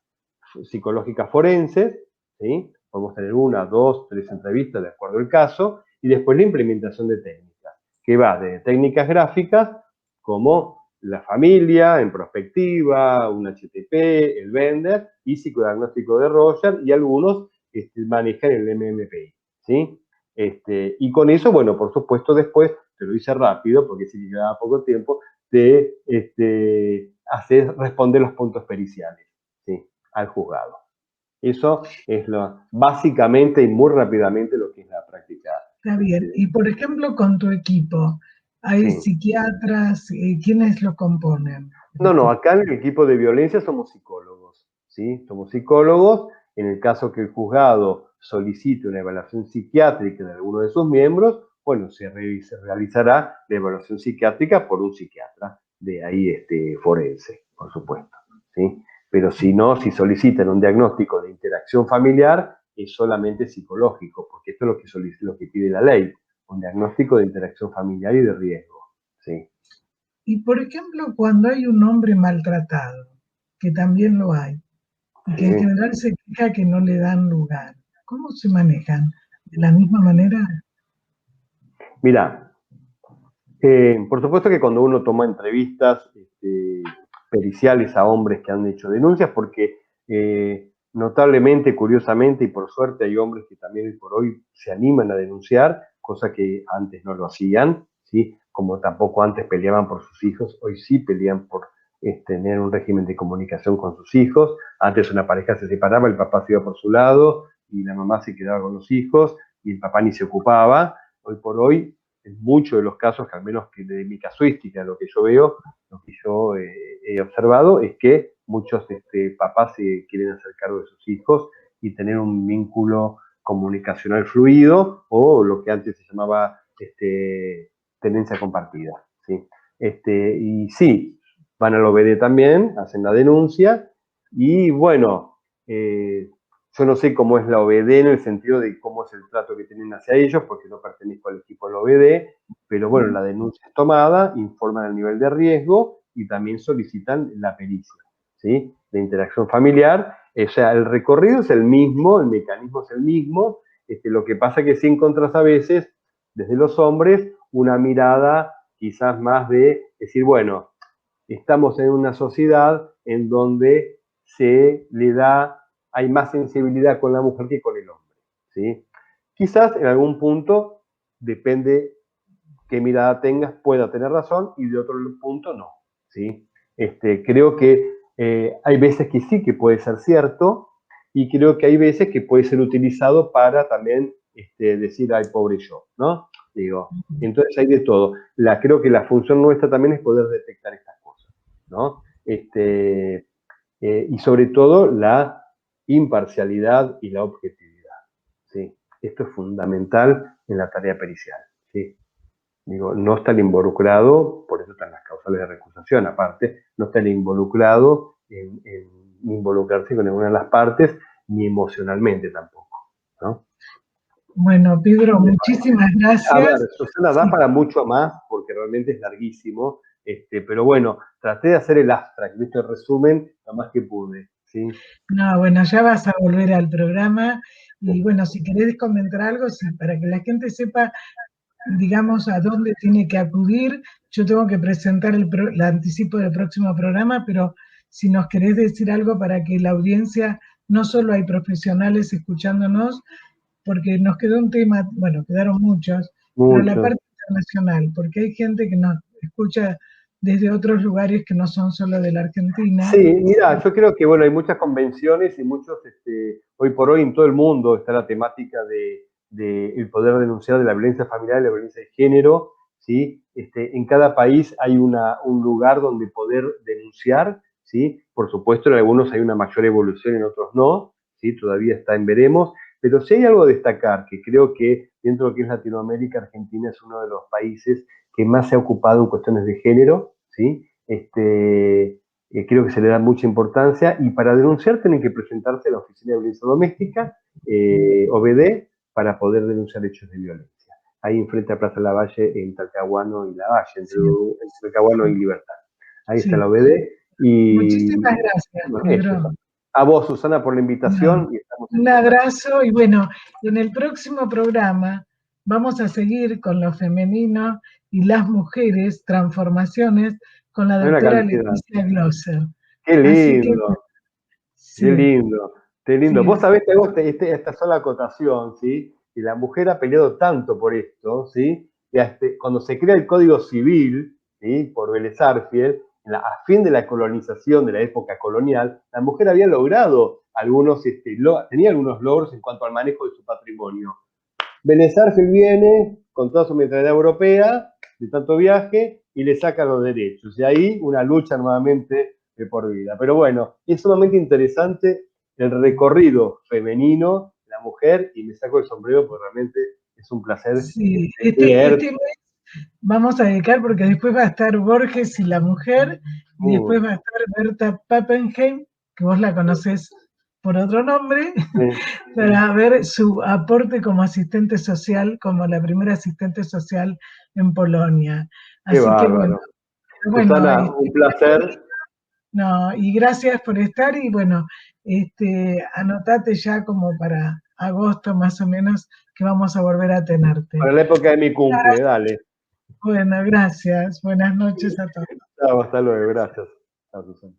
psicológicas forenses, ¿sí? Podemos tener 1, 2, 3 entrevistas de acuerdo al caso, y después la implementación de técnicas, que va de técnicas gráficas como la familia en prospectiva, un HTP, el Bender y psicodiagnóstico de Roger, y algunos manejan el MMPI, ¿sí? Y con eso, bueno, por supuesto después, te lo hice rápido porque sí que quedaba poco tiempo, de hacer responder los puntos periciales, ¿sí? Al juzgado. Eso es básicamente y muy rápidamente lo que es la práctica. Está bien. Y por ejemplo, con tu equipo, ¿hay Sí. psiquiatras? ¿Quiénes lo componen? No, acá en el equipo de violencia somos psicólogos, ¿sí? Somos psicólogos. En el caso que el juzgado solicite una evaluación psiquiátrica de alguno de sus miembros, bueno, se realizará la evaluación psiquiátrica por un psiquiatra, de ahí forense, por supuesto, ¿sí? Pero si no, si solicitan un diagnóstico de interacción familiar, es solamente psicológico, porque esto es lo que pide la ley, un diagnóstico de interacción familiar y de riesgo, ¿sí? Y por ejemplo, cuando hay un hombre maltratado, que también lo hay, y que en general se queja que no le dan lugar, ¿cómo se manejan? ¿De la misma manera? Mira, por supuesto que cuando uno toma entrevistas periciales a hombres que han hecho denuncias, porque notablemente, curiosamente y por suerte hay hombres que también hoy por hoy se animan a denunciar, cosa que antes no lo hacían, ¿sí? Como tampoco antes peleaban por sus hijos, hoy sí pelean por tener un régimen de comunicación con sus hijos. Antes una pareja se separaba, el papá se iba por su lado y la mamá se quedaba con los hijos y el papá ni se ocupaba. Hoy por hoy, en muchos de los casos, que al menos que de mi casuística, lo que yo veo, lo que yo he observado es que muchos papás se quieren hacer cargo de sus hijos y tener un vínculo comunicacional fluido o lo que antes se llamaba tenencia compartida, ¿sí? Y sí, van al OBD también, hacen la denuncia y bueno, yo no sé cómo es la OBD en el sentido de cómo es el trato que tienen hacia ellos, porque no pertenezco al equipo de la OBD, pero bueno, la denuncia es tomada, informan el nivel de riesgo y también solicitan la pericia, ¿sí? De interacción familiar. O sea, el recorrido es el mismo, el mecanismo es el mismo, lo que pasa es que sí encontrás a veces, desde los hombres, una mirada quizás más de decir, bueno, estamos en una sociedad en donde se le da, hay más sensibilidad con la mujer que con el hombre, ¿sí? Quizás en algún punto, depende qué mirada tengas, pueda tener razón y de otro punto no, ¿sí? Creo que hay veces que sí que puede ser cierto y creo que hay veces que puede ser utilizado para también decir, ay, pobre yo, ¿no? Digo, entonces hay de todo. Creo que la función nuestra también es poder detectar estas cosas, ¿no? Y sobre todo la imparcialidad y la objetividad, ¿sí? Esto es fundamental en la tarea pericial, ¿sí? Digo, no estar involucrado, por eso están las causales de recusación, aparte, no estar involucrado en involucrarse con ninguna de las partes, ni emocionalmente tampoco, ¿no? Bueno, Pedro, muchísimas A gracias. ver, Susana, da para mucho más, porque realmente es larguísimo, pero bueno, traté de hacer el abstract, ¿viste? El resumen, lo más que pude, ¿sí? No, bueno, ya vas a volver al programa y bueno, si querés comentar algo, sí, para que la gente sepa, digamos, a dónde tiene que acudir. Yo tengo que presentar el anticipo del próximo programa, pero si nos querés decir algo para que la audiencia, no solo hay profesionales escuchándonos, porque nos quedó un tema, bueno, quedaron muchos, pero la Mucho. parte internacional, porque hay gente que nos escucha desde otros lugares que no son solo de la Argentina. Sí, mira, yo creo que bueno, hay muchas convenciones y muchos, hoy por hoy en todo el mundo está la temática de el poder denunciar de la violencia familiar y la violencia de género, ¿sí? En cada país hay un lugar donde poder denunciar, ¿sí? Por supuesto, en algunos hay una mayor evolución, en otros no, ¿sí? Todavía está en veremos, pero si hay algo a destacar, que creo que dentro de lo que es Latinoamérica, Argentina es uno de los países que más se ha ocupado en cuestiones de género, ¿sí? creo que se le da mucha importancia, y para denunciar tienen que presentarse a la Oficina de Violencia Doméstica, OBD, para poder denunciar hechos de violencia. Ahí enfrente a Plaza Lavalle, en Talcahuano y Lavalle, entre Talcahuano y Libertad. Ahí está la OBD. Y, muchísimas gracias, Pedro. A vos, Susana, por la invitación. Y un abrazo, y bueno, en el próximo programa vamos a seguir con lo femenino y las mujeres, transformaciones, con la doctora Leticia Glosser. ¡Qué lindo! ¡Qué lindo! ¡Qué lindo! Sí. Vos sabés que esta sola acotación, ¿sí? Y la mujer ha peleado tanto por esto, ¿sí? Que hasta cuando se crea el Código Civil, ¿sí? Por Vélez Sarsfield, a fin de la colonización, de la época colonial, la mujer había logrado tenía algunos logros en cuanto al manejo de su patrimonio. Vélez Sarsfield viene con toda su mentalidad europea, de tanto viaje, y le saca los derechos. Y ahí una lucha nuevamente de por vida. Pero bueno, es sumamente interesante el recorrido femenino, la mujer, y me saco el sombrero porque realmente es un placer. Sí, este mes vamos a dedicar, porque después va a estar Borges y la mujer, y después va a estar Berta Pappenheim, que vos la conocés por otro nombre, para ver su aporte como asistente social, como la primera asistente social en Polonia. Así que bueno. Susana, un placer. No, y gracias por estar, y bueno, anotate ya como para agosto más o menos, que vamos a volver a tenerte. Para la época de mi cumple, dale. Bueno, gracias. Buenas noches a todos. Chao, hasta luego, gracias. Chao, Susana.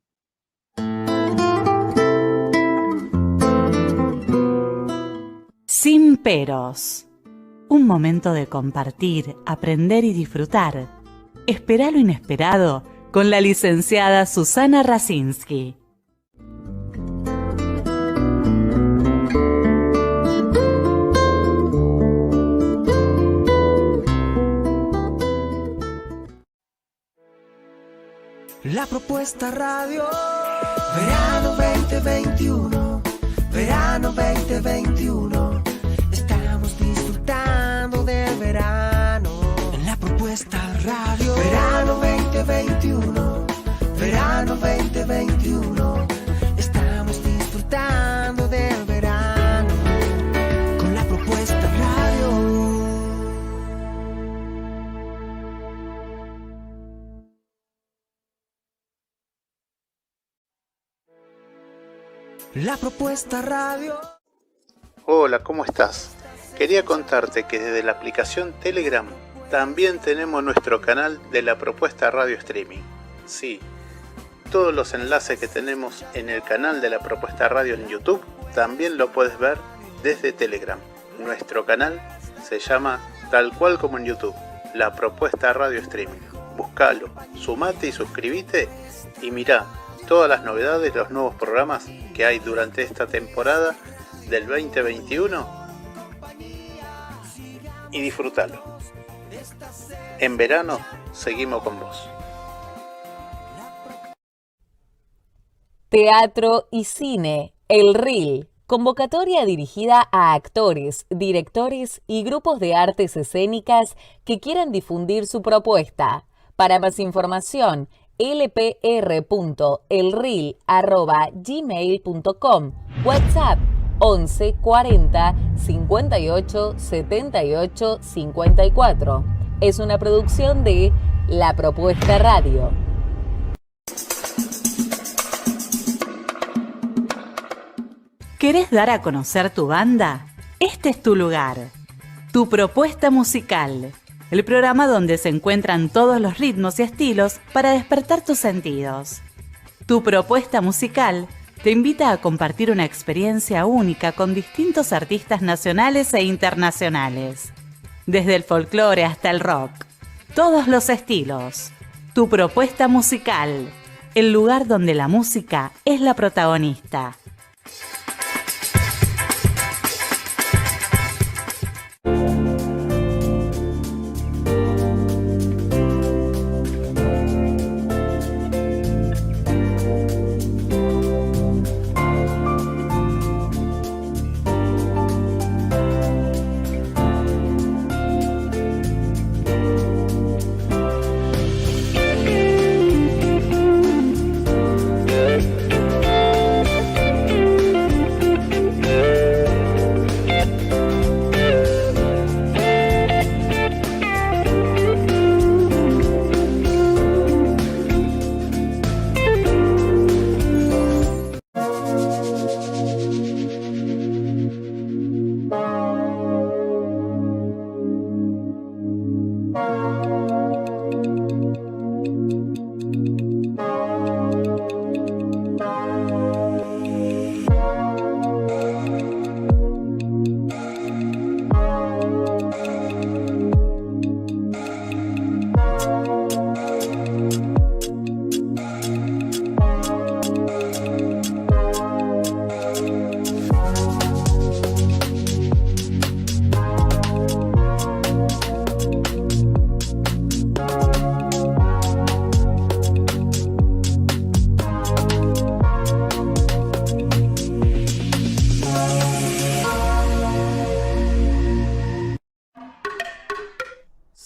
Sin peros. Un momento de compartir, aprender y disfrutar. Espera lo inesperado con la licenciada Susana Rasinski. La propuesta radio, verano 2021, verano 2021, estamos disfrutando del verano. En la propuesta radio, verano 2021, verano 2021, estamos disfrutando del verano con la propuesta radio. La propuesta radio. Hola, ¿cómo estás? Quería contarte que desde la aplicación Telegram también tenemos nuestro canal de la propuesta radio streaming. Sí, todos los enlaces que tenemos en el canal de la propuesta radio en YouTube también lo puedes ver desde Telegram. Nuestro canal se llama tal cual como en YouTube, la propuesta radio streaming. Búscalo, sumate y suscríbete y mirá todas las novedades, los nuevos programas que hay durante esta temporada del 2021 y disfrútalo. En verano seguimos con vos. Teatro y cine, El Reel, convocatoria dirigida a actores, directores y grupos de artes escénicas que quieran difundir su propuesta. Para más información, lpr.elreel@gmail.com, WhatsApp 11 40 58 78 54. Es una producción de La Propuesta Radio. ¿Querés dar a conocer tu banda? Este es tu lugar. Tu propuesta musical. El programa donde se encuentran todos los ritmos y estilos para despertar tus sentidos. Tu propuesta musical te invita a compartir una experiencia única con distintos artistas nacionales e internacionales. Desde el folclore hasta el rock. Todos los estilos. Tu propuesta musical. El lugar donde la música es la protagonista.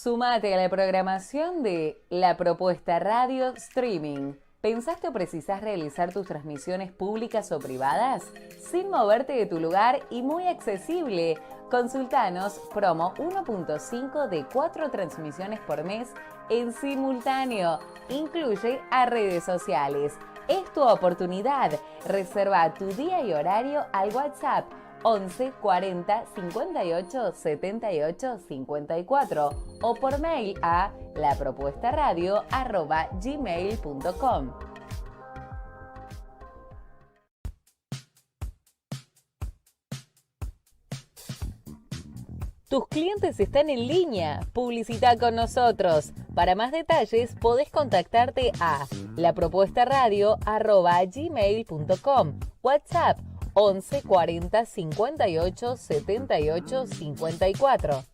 Sumate a la programación de La Propuesta Radio Streaming. ¿Pensaste o precisás realizar tus transmisiones públicas o privadas? Sin moverte de tu lugar y muy accesible. Consultanos promo 1.5 de 4 transmisiones por mes en simultáneo. Incluye a redes sociales. Es tu oportunidad. Reserva tu día y horario al WhatsApp 11 40 58 78 54 o por mail a lapropuestaradio@gmail.com. Tus clientes están en línea. Publicita con nosotros. Para más detalles podés contactarte a lapropuestaradio@gmail.com. WhatsApp 11 40 58 78 54.